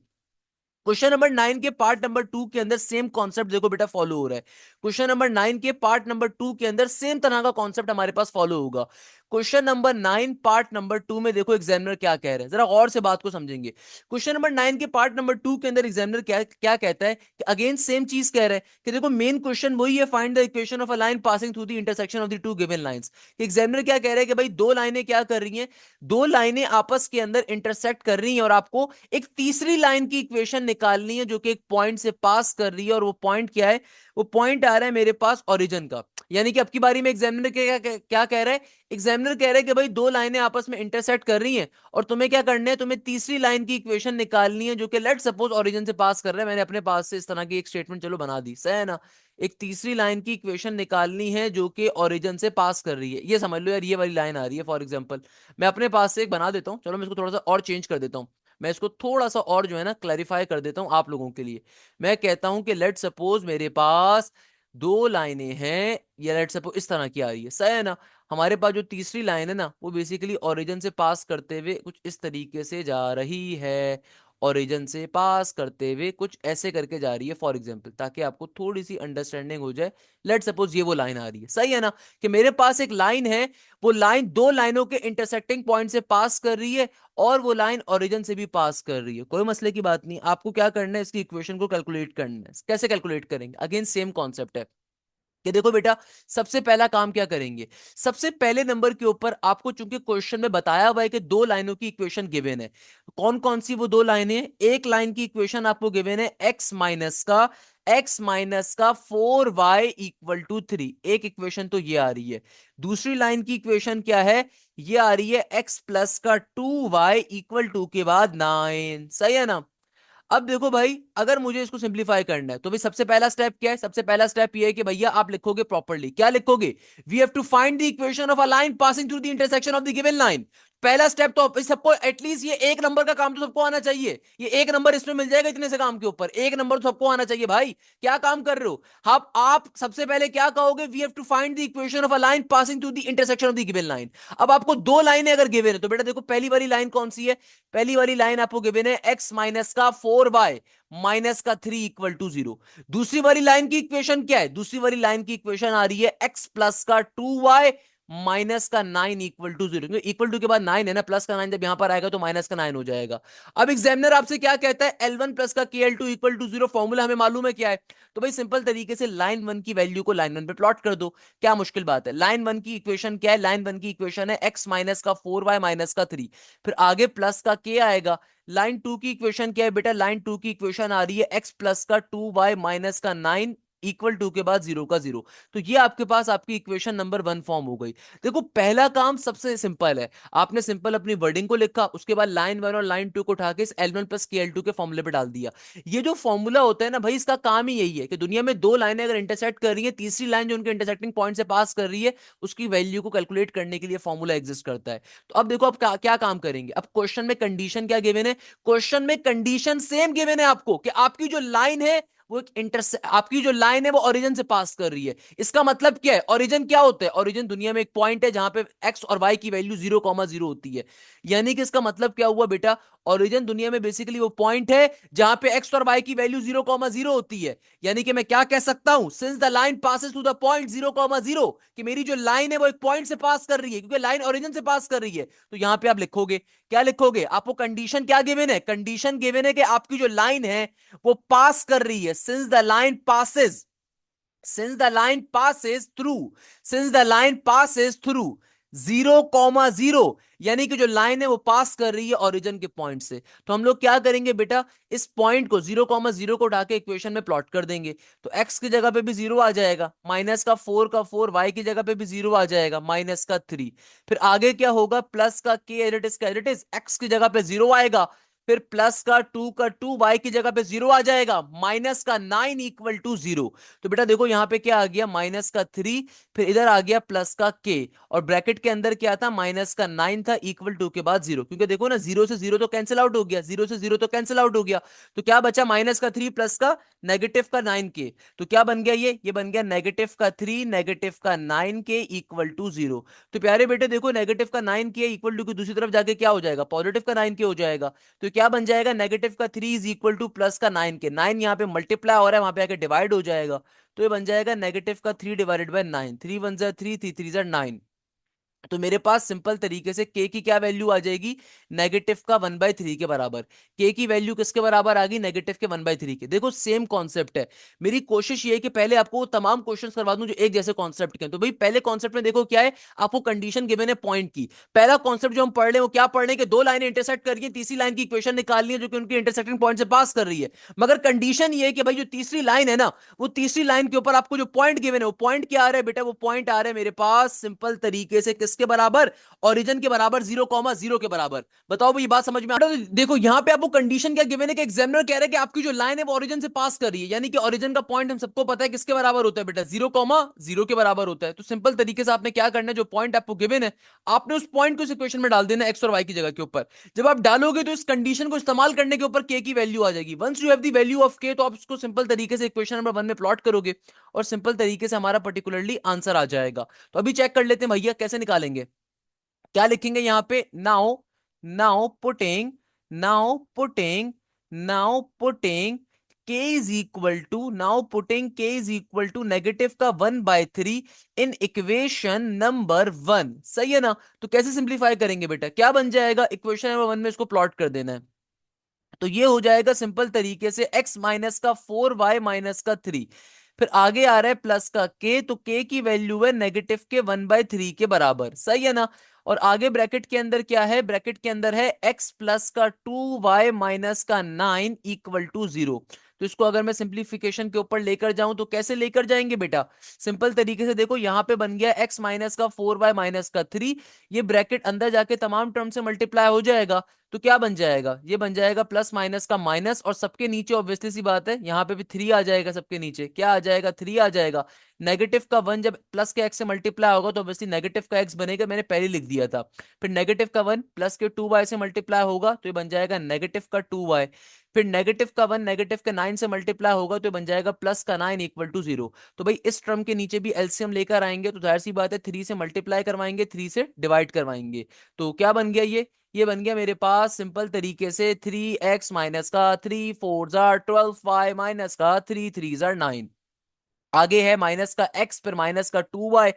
क्वेश्चन नंबर 9 के पार्ट नंबर 2 के अंदर सेम कॉन्सेप्ट देखो बेटा फॉलो हो रहा है। क्वेश्चन नंबर 9 के पार्ट नंबर 2 के अंदर सेम तरह का कॉन्सेप्ट हमारे पास फॉलो होगा। क्वेश्चन नंबर 9 पार्ट नंबर 2 में देखो एग्जामिनर क्या कह रहे हैं, जरा गौर से बात को समझेंगे। क्वेश्चन नंबर 9 के पार्ट नंबर 2 के अंदर एग्जामिनर क्या क्या कहता है कि अगेन सेम चीज कह रहा है कि देखो मेन क्वेश्चन वही है, find the equation of a line passing through the intersection of the two given lines. Examiner क्या कह रहा है कि भाई दो लाइनें क्या कर रही हैं, दो लाइनें आपस के अंदर इंटरसेक्ट कर रही हैं और आपको एक तीसरी लाइन की इक्वेशन निकालनी है जो कि एक पॉइंट से पास कर रही है। और वो पॉइंट क्या है, वो पॉइंट आ रहा है मेरे पास ओरिजिन का। यानी कि अब की बारी में एग्जामिनर क्या कह रहा है, एग्जामिनर कह रहा है कि भाई दो लाइनें आपस में इंटरसेक्ट कर रही हैं और तुम्हें क्या करना है, तुम्हें तीसरी लाइन की इक्वेशन निकालनी है जो कि लेट सपोज ओरिजिन से पास कर रहा है। मैंने अपने पास से इस तरह की एक स्टेटमेंट चलो बना दी, सही है ना। एक तीसरी लाइन की इक्वेशन निकालनी है जो कि ओरिजिन से पास कर रही है। ये समझ लो यार, ये वाली लाइन आ रही है फॉर एग्जांपल। मैं अपने पास से एक बना देता हूं, चलो मैं इसको थोड़ा सा और चेंज कर देता हूं। मैं इसको थोड़ा सा और जो है ना क्लैरिफाई कर देता हूं आप लोगों के लिए। मैं कहता हूं कि लेट सपोज मेरे पास दो लाइनें हैं, या लेट सपोज इस तरह की आ रही है, सही है ना। हमारे पास जो तीसरी लाइन है ना वो बेसिकली ओरिजिन से पास करते हुए कुछ इस तरीके से जा रही है। ओरिजिन से पास करते हुए कुछ ऐसे करके जा रही है फॉर एग्जांपल, ताकि आपको थोड़ी सी अंडरस्टैंडिंग हो जाए। लेट सपोज ये वो लाइन आ रही है, सही है ना, कि मेरे पास एक लाइन है, वो लाइन दो लाइनों के इंटरसेक्टिंग पॉइंट से पास कर रही है और वो लाइन ओरिजिन से भी पास कर रही है। कोई मसले की बात नहीं, आपको क्या करना है, इसकी इक्वेशन को कैलकुलेट करना है। कैसे कैलकुलेट करेंगे, अगेन सेम कॉन्सेप्ट है कि देखो बेटा सबसे पहला काम क्या करेंगे, सबसे पहले नंबर के ऊपर आपको चूंकि क्वेश्चन में बताया हुआ है कि दो लाइनों की इक्वेशन गिवन है। कौन कौन सी वो दो लाइनें हैं, एक लाइन की इक्वेशन आपको गिवन है x माइनस का 4y इक्वल टू 3, एक इक्वेशन तो ये आ रही है। दूसरी लाइन की इक्वेशन क्या है, ये आ रही है x प्लस का 2y इक्वल टू के बाद 9, सही है ना। अब देखो भाई, अगर मुझे इसको सिंप्लीफाई करना है तो भाई सबसे पहला स्टेप क्या है, सबसे पहला स्टेप ये है कि भैया आप लिखोगे प्रॉपर्ली, क्या लिखोगे, we have to find the equation of a line passing through the intersection of the given line. पहला स्टेप तो सबको एटलीस्ट ये एक नंबर का काम तो सबको आना चाहिए। ये एक नंबर इसमें मिल जाएगा इतने से काम के ऊपर, एक नंबर तो सबको आना चाहिए भाई। क्या काम कर रहे हो आप सबसे पहले क्या कहोगे, we have to find the equation of a line passing through the intersection of the given line. अब आपको दो लाइनें अगर गिवन है तो बेटा देखो पहली वाली लाइन कौन सी है, पहली वाली लाइन आपको गिवन है x माइनस का 4y माइनस का 3 इक्वल टू 0। दूसरी वाली लाइन की इक्वेशन क्या है, दूसरी वाली लाइन की इक्वेशन आ रही है x प्लस का 2y माइनस का 9 इक्वल टू 0। इक्वल टू के बाद 9 है ना, प्लस का 9 जब यहां पर आएगा तो माइनस का 9 हो जाएगा। अब एग्जामिनर आपसे क्या कहता है, L1 प्लस का KL2 इक्वल टू 0, फॉर्मूला हमें मालूम है क्या है। तो भाई सिंपल तरीके से लाइन वन की वैल्यू को लाइन वन पे प्लॉट कर दो। क्या मुश्किल बात है, लाइन वन की इक्वेशन क्या है, लाइन वन की इक्वेशन है x माइनस का 4y माइनस का 3, फिर आगे प्लस का k आएगा। लाइन टू की इक्वेशन क्या है बेटा, लाइन टू की इक्वेशन आ रही है x प्लस का 2y माइनस का 9 इक्वल टू के बाद 0 का 0। तो ये आपके पास आपकी इक्वेशन नंबर 1 फॉर्म हो गई। देखो पहला काम सबसे सिंपल है, आपने सिंपल अपनी वर्डिंग को लिखा, उसके बाद लाइन वन और लाइन टू को उठा के इस L1 प्लस के L2 के फॉर्मूले पे डाल दिया। ये जो फॉर्मूला होता है ना भाई, इसका काम ही यही है कि दुनिया में दो लाइनें अगर इंटरसेक्ट कर रही है, तीसरी लाइन जो उनके इंटरसेक्टिंग पॉइंट से पास कर रही है, उसकी वैल्यू को कैलकुलेट करने के लिए फॉर्मूला एग्जिस्ट करता है। तो अब देखो आप क्या काम करेंगे, अब क्वेश्चन में कंडीशन क्या गिवन है, क्वेश्चन में कंडीशन सेम गिवन है आपको कि आपकी जो लाइन है वो एक आपकी जो लाइन है वो ओरिजिन से पास कर रही है। इसका मतलब क्या है, ओरिजिन क्या होता है, ओरिजिन दुनिया में एक पॉइंट है जहां पे एक्स और वाई की वैल्यू 0,0 होती है। यानी कि इसका मतलब क्या हुआ बेटा, ओरिजिन दुनिया में बेसिकली वो पॉइंट है जहां पे एक्स और वाई की वैल्यू 0,0 होती है। यानी कि मैं क्या कह सकता हूं, since the line passes through the point 0,0, कि मेरी जो लाइन है वो एक पॉइंट से पास कर रही है, क्योंकि लाइन ओरिजिन से पास कर रही है। तो यहां पे आप लिखोगे, क्या लिखोगे, आपको कंडीशन क्या गिवन है, कंडीशन गिवन है कि आपकी जो लाइन है वो पास कर रही है, since the line passes, since the line passes through since the line passes through 0,0, यानी कि जो लाइन है वो पास कर रही है ओरिजिन के पॉइंट से। तो हम लोग क्या करेंगे बेटा, इस पॉइंट को 0,0 को उठा के इक्वेशन में प्लॉट कर देंगे। तो x की जगह पे भी 0 आ जाएगा, माइनस का 4 का 4, y की जगह पे भी 0 आ जाएगा, माइनस का 3। फिर आगे क्या होगा, प्लस का k एज इट इज का एज इट इज, x की जगह पे 0 आएगा, फिर प्लस का टू वाई की जगह पे जीरो आ जाएगा, माइनस का 9 इक्वल टू जीरो। तो बेटा देखो यहां पे क्या आ गया, माइनस का 3, फिर इधर आ गया प्लस का के, और ब्रैकेट के अंदर क्या था, माइनस का 9 था, इक्वल टू के बाद जीरो, क्योंकि देखो ना जीरो से जीरो तो कैंसिल आउट हो गया, जीरो से जीरो तो कैंसिल आउट हो गया। तो क्या बचा, माइनस का 3 प्लस का नेगेटिव का 9 के। तो क्या बन गया, ये बन गया नेगेटिव का 3 नेगेटिव का 9 के इक्वल टू जीरो। तो प्यारे बेटे देखो, नेगेटिव का 9 के इक्वल टू की दूसरी तरफ जाके क्या हो जाएगा, पॉजिटिव का 9 के हो जाएगा। तो क्या बन जाएगा, नेगेटिव का 3 इज इक्वल टू प्लस का 9 के, 9 यहाँ पे मल्टीप्लाई हो रहा है, वहां पे आके डिवाइड हो जाएगा। तो ये बन जाएगा नेगेटिव का 3 डिवाइडेड बाय 9, 3 1 जा 3, 3 3 जा 9। तो मेरे पास सिंपल तरीके से k की क्या वैल्यू आ जाएगी, नेगेटिव का 1/3 के बराबर। k की वैल्यू किसके बराबर आ गई, नेगेटिव के 1/3 के। देखो सेम कॉन्सेप्ट है, मेरी कोशिश ये है कि पहले आपको वो तमाम क्वेश्चंस करवा दूं जो एक जैसे कॉन्सेप्ट के हैं। तो भाई पहले कॉन्सेप्ट में देखो क्या है, आपको कंडीशन गिवन है पॉइंट की। पहला कॉन्सेप्ट जो हम पढ़ रहे हैं वो क्या पढ़ रहे हैं कि दो लाइनें इंटरसेक्ट कर रही है, तीसरी लाइन की इक्वेशन निकालनी है जो कि उनके इंटरसेक्टिंग पॉइंट से पास कर रही है। मगर कंडीशन ये है कि भाई जो तीसरी लाइन है ना, वो तीसरी लाइन के ऊपर आपको जो पॉइंट गिवन है, वो पॉइंट क्या आ रहा है बेटा, वो पॉइंट आ रहा है मेरे पास सिंपल तरीके से किसके बराबर, ओरिजिन के बराबर, 0,0 के बराबर। बताओ भाई ये बात समझ में आ रहा है? तो देखो यहां पे आपको कंडीशन क्या गिवन है कि एग्जामिनर कह रहा है कि आपकी जो लाइन है वो ओरिजिन से पास कर रही है, यानी कि ओरिजिन का पॉइंट हम सबको पता है किसके बराबर होता है बेटा, 0,0 के बराबर होता है। तो सिंपल तरीके से आपने क्या करना है, जो पॉइंट आपको गिवन है आपने उस पॉइंट को इस इक्वेशन में डाल देना, एक्स और वाई की जगह के ऊपर। जब आप डालोगे तो इस कंडीशन को इस्तेमाल करने के ऊपर के की वैल्यू आ जाएगी। Once you have the value of K, तो आप उसको सिंपल तरीके से इक्वेशन नंबर 1 में प्लॉट करोगे और सिंपल तरीके से हमारा पर्टिकुलरली आंसर आ जाएगा। तो अभी चेक कर लेते हैं भैया कैसे निकालेंगे। क्या लिखेंगे यहां पे, now now putting now putting now putting k is equal to, now putting k is equal to negative का 1/3 इन इक्वेशन नंबर 1। सही है ना? तो कैसे सिंप्लीफाई करेंगे बेटा, क्या बन जाएगा, इक्वेशन नंबर 1 में इसको प्लॉट कर देना है। तो ये हो जाएगा सिंपल तरीके से x माइनस का 4y माइनस का 3, फिर आगे आ रहा है प्लस का k, तो k की वैल्यू है नेगेटिव के 1/3 के बराबर। सही है ना? और आगे ब्रैकेट के अंदर क्या है, ब्रैकेट के अंदर है x प्लस का 2y माइनस का 9 इक्वल टू 0। तो इसको अगर मैं सिंप्लीफिकेशन के ऊपर लेकर जाऊं तो कैसे लेकर जाएंगे बेटा, सिंपल तरीके से देखो यहां पे बन गया x माइनस का 4y माइनस का 3, ये ब्रैकेट अंदर जाके तमाम टर्म से मल्टीप्लाई हो जाएगा। तो क्या बन जाएगा, ये बन जाएगा प्लस माइनस का माइनस, और सबके नीचे ऑब्वियसली सी बात है यहाँ पे भी 3 आ जाएगा, सबके नीचे क्या आ जाएगा, 3 आ जाएगा। नेगेटिव का 1 जब प्लस के एक्स से मल्टीप्लाई होगा तो ऑब्वियसली नेगेटिव का एक्स बनेगा, मैंने पहले लिख दिया था। फिर नेगेटिव का 1 प्लस के 2y से मल्टीप्लाई होगा तो ये बन जाएगा नेगेटिव का 2y। फिर नेगेटिव का 1 नेगेटिव के 9 से मल्टीप्लाई होगा तो ये बन जाएगा प्लस का 9 इक्वल टू 0। तो भाई इस टर्म के नीचे भी एलसीएम लेकर आएंगे तो जाहिर सी बात है 3 से मल्टीप्लाई करवाएंगे, 3 से डिवाइड करवाएंगे। तो क्या बन गया, ये बन गया मेरे पास सिंपल तरीके से 3x माइनस का 3 4 जार 12 y माइनस का 3 3 जार 9। आगे है माइनस का x, फिर माइनस का 2y,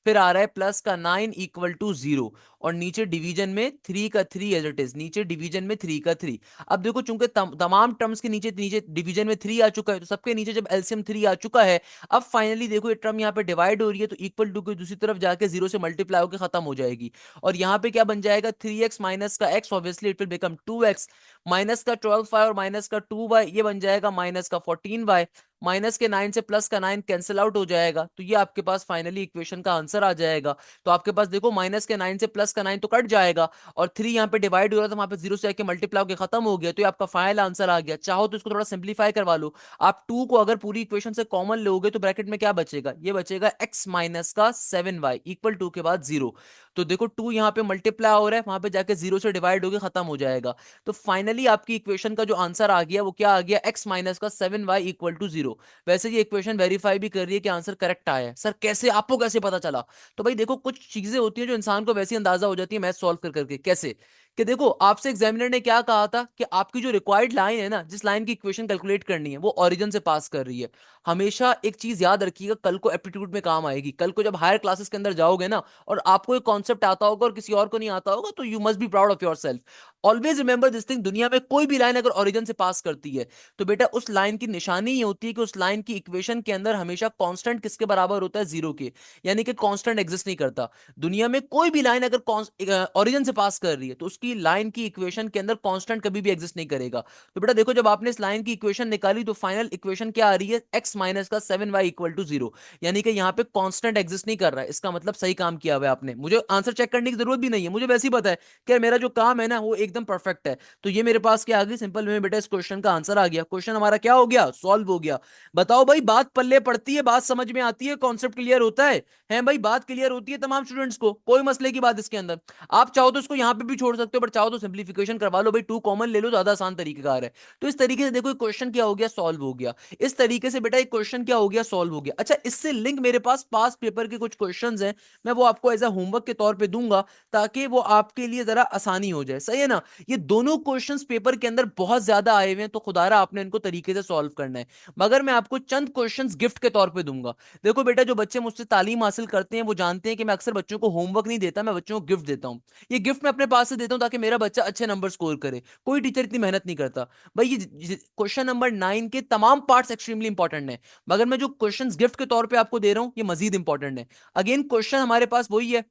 फिर आ रहा है प्लस का 9 इक्वल टू 0, और नीचे डिवीजन में 3 का 3 एज इट इज, नीचे डिवीजन में 3 का 3। अब देखो चूंकि तमाम टर्म्स के नीचे नीचे डिवीजन में 3 आ चुका है, तो सबके नीचे जब एलसीएम 3 आ चुका है, अब फाइनली देखो ये टर्म यहाँ पे डिवाइड हो रही है, तो इक्वल टू की दूसरी तरफ जाके 0 से मल्टीप्लाई होकर खत्म हो जाएगी। और यहाँ पे क्या बन जाएगा, 3x माइनस का x, obviously it will become 2x, minus का 12y और माइनस का 2y, ये बन जाएगा माइनस का 14y, माइनस के 9 से प्लस का 9 कैंसिल आउट हो जाएगा, तो ये आपके पास फाइनली इक्वेशन का आंसर आ जाएगा। तो आपके पास देखो माइनस के 9 से प्लस का 9 तो कट जाएगा, और 3 यहाँ पे डिवाइड हो रहा था, वहां पे 0 से आके मल्टीप्लाई होकर खत्म हो गया, तो ये आपका फाइनल आंसर आ गया। चाहो तो इसको थोड़ा सिंप्लीफाई करवा लो, आप 2 को अगर पूरी इक्वेशन से कॉमन लोगे तो ब्रैकेट में क्या बचेगा, ये बचेगा x माइनस का 7y इक्वल टू के बाद 0। तो देखो 2 यहाँ पे मल्टीप्लाई हो रहा है, वहां पे जाके 0 से डिवाइड होकर खत्म हो जाएगा। तो फाइनली आपकी इक्वेशन का जो आंसर आ गया वो क्या आ गया, x माइनस का 7y इक्वल टू 0। वैसे ये इक्वेशन वेरीफाई भी कर रही है कि आंसर करेक्ट आया है। सर कैसे, आपको कैसे पता चला? तो भाई देखो कुछ चीजें होती हैं जो इंसान को वैसे ही अंदाजा हो जाती है मैथ सॉल्व कर करके। कैसे, कि देखो आपसे एग्जामिनर ने क्या कहा था कि आपकी जो रिक्वायर्ड लाइन है ना, जिस लाइन की इक्वेशन कैलकुलेट करनी है वो ओरिजिन से पास कर रही है। हमेशा एक चीज याद रखिएगा, कल को एप्टीट्यूड में काम आएगी। कल को जब हायर क्लासेस के अंदर जाओगे ना और आपको एक कॉन्सेप्ट आता होगा और किसी और को नहीं आता होगा, तो you must be proud of your self. Always remember this thing, दुनिया में कोई भी लाइन अगर ओरिजिन से पास करती है तो बेटा उस लाइन की निशानी ये होती है कि उस लाइन की इक्वेशन के अंदर हमेशा कांस्टेंट किसके बराबर होता है, 0 के, यानी कि कांस्टेंट एग्जिस्ट नहीं करता। दुनिया में कोई भी लाइन अगर ओरिजिन से पास कर रही है तो उसकी लाइन की इक्वेशन के अंदर कांस्टेंट कभी भी एग्जिस्ट नहीं करेगा। तो बेटा देखो जब आपने इस लाइन की इक्वेशन निकाली तो फाइनल इक्वेशन क्या आ रही है, x माइनस का 7y इक्वल टू 0, यानी कि यहाँ पे कांस्टेंट एग्जिस्ट नहीं कर रहा है। इसका मतलब सही काम किया हुआ है आपने, मुझे आंसर चेक करने की जरूरत भी नहीं है, मुझे वैसे ही पता है कि यार मेरा जो काम है ना वो एक एकदम परफेक्ट है। तो ये मेरे पास क्या आ गई, सिंपल में बेटा इस क्वेश्चन का आंसर आ गया। क्वेश्चन हमारा क्या हो गया, सॉल्व हो गया। बताओ भाई, बात पल्ले पड़ती है, बात समझ में आती है, कॉन्सेप्ट क्लियर होता है भाई, बात क्लियर होती है तमाम स्टूडेंट्स को, कोई मसले की बात इसके अंदर। आप चाहो तो इसको यहां पे भी छोड़ सकते हो, बट चाहो तो सिंप्लीफिकेशन करवा लो भाई, टू कॉमन ले लो, ज्यादा आसान तरीकेकार है। तो इस तरीके से देखो क्वेश्चन क्या हो गया, सॉल्व हो गया। इस तरीके से बेटा एक क्वेश्चन क्या हो गया, सॉल्व हो गया। अच्छा, इससे लिंक मेरे पास पास्ट पेपर के कुछ क्वेश्चंस हैं, मैं वो आपको एज अ होमवर्क के तौर पे दूंगा, ताकि वो आपके लिए जरा आसानी हो जाए, सही है ना। ये दोनों क्वेश्चंस पेपर के अंदर बहुत ज्यादा आए हुए हैं, तो खुदारा आपने इनको तरीके से सॉल्व करना है। मगर मैं आपको चंद क्वेश्चंस गिफ्ट के तौर पे दूंगा। देखो बेटा, जो बच्चे मुझसे तालीम हासिल करते हैं वो जानते हैं कि मैं अक्सर बच्चों को होमवर्क नहीं देता, मैं बच्चों को गिफ्ट देता हूं। ये गिफ्ट मैं अपने पास से देता हूं ताकि मेरा बच्चा अच्छे नंबर स्कोर करे। कोई टीचर इतनी मेहनत नहीं करता भाई। ये क्वेश्चन नंबर 9 के तमाम पार्ट्स एक्सट्रीमली इंपॉर्टेंट है, मगर मैं जो क्वेश्चंस गिफ्ट के तौर पे आपको दे रहा हूं ये मजीद इंपॉर्टेंट है। अगेन क्वेश्चन हमारे पास वही है।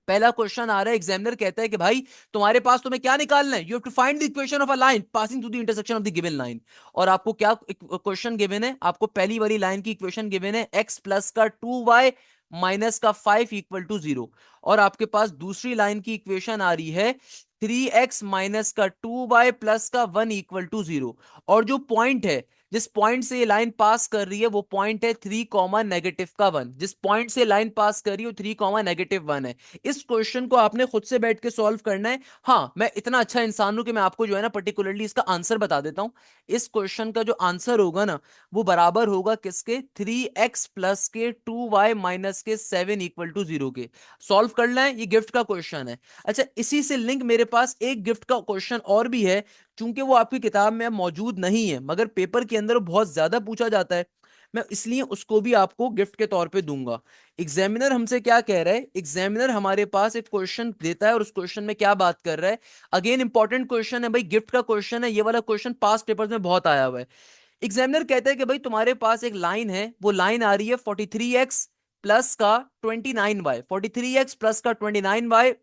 पहला क्वेश्चन आ रहा है, एग्जामिनर कहता है कि भाई तुम्हारे पास तुम्हें क्या निकालना है, you have to find the equation of a line passing through the intersection of the given line. और आपको क्या क्वेश्चन गिवन है, आपको पहली वाली लाइन की इक्वेशन गिवन है, x प्लस का 2y माइनस का 5 इक्वल टू 0। और आपके पास दूसरी लाइन की इक्वेशन आ रही है 3x माइनस का 2y प्लस का 1 इक्वल टू 0। और जो पॉइंट है, जिस पॉइंट से ये लाइन पास कर रही है, वो पॉइंट है 3 कॉमा नेगेटिव का 1। जिस पॉइंट से लाइन पास कर रही है वो 3 कॉमा नेगेटिव 1 है। इस क्वेश्चन को आपने खुद से बैठ के सॉल्व करना है। हाँ, मैं इतना अच्छा इंसान हूं कि मैं आपको जो है ना पर्टिकुलरली इसका आंसर बता देता हूं। इस क्वेश्चन का जो आंसर होगा ना, वो बराबर होगा किसके, 3x प्लस के 2y माइनस के 7 इक्वल टू 0 के। सॉल्व करना है, ये गिफ्ट का क्वेश्चन है। अच्छा, इसी से लिंक मेरे पास एक गिफ्ट का क्वेश्चन और भी है, चूंकि वो आपकी किताब में मौजूद नहीं है, मगर पेपर के अंदर बहुत ज्यादा पूछा जाता है, मैं इसलिए उसको भी आपको गिफ्ट के तौर पे दूंगा। एग्जामिनर हमसे क्या कह रहा है, एग्जामिनर हमारे पास एक क्वेश्चन देता है और उस क्वेश्चन में क्या बात कर रहा है। अगेन इंपॉर्टेंट क्वेश्चन है भाई, गिफ्ट का क्वेश्चन है, ये वाला क्वेश्चन पास्ट पेपर्स में बहुत आया हुआ है। एग्जामिनर कहता है कि भाई तुम्हारे पास एक लाइन है, वो लाइन आ रही है 43x प्लस का 29y, 43x प्लस का 29y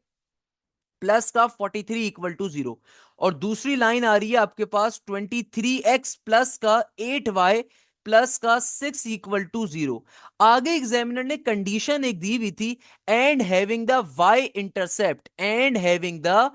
प्लस का 43 इक्वल टू 0। और दूसरी लाइन आ रही है आपके पास 23x प्लस का 8y प्लस का 6 इक्वल टू 0। आगे एग्जामिनर ने कंडीशन एक दी हुई थी, and having the y intercept, and having the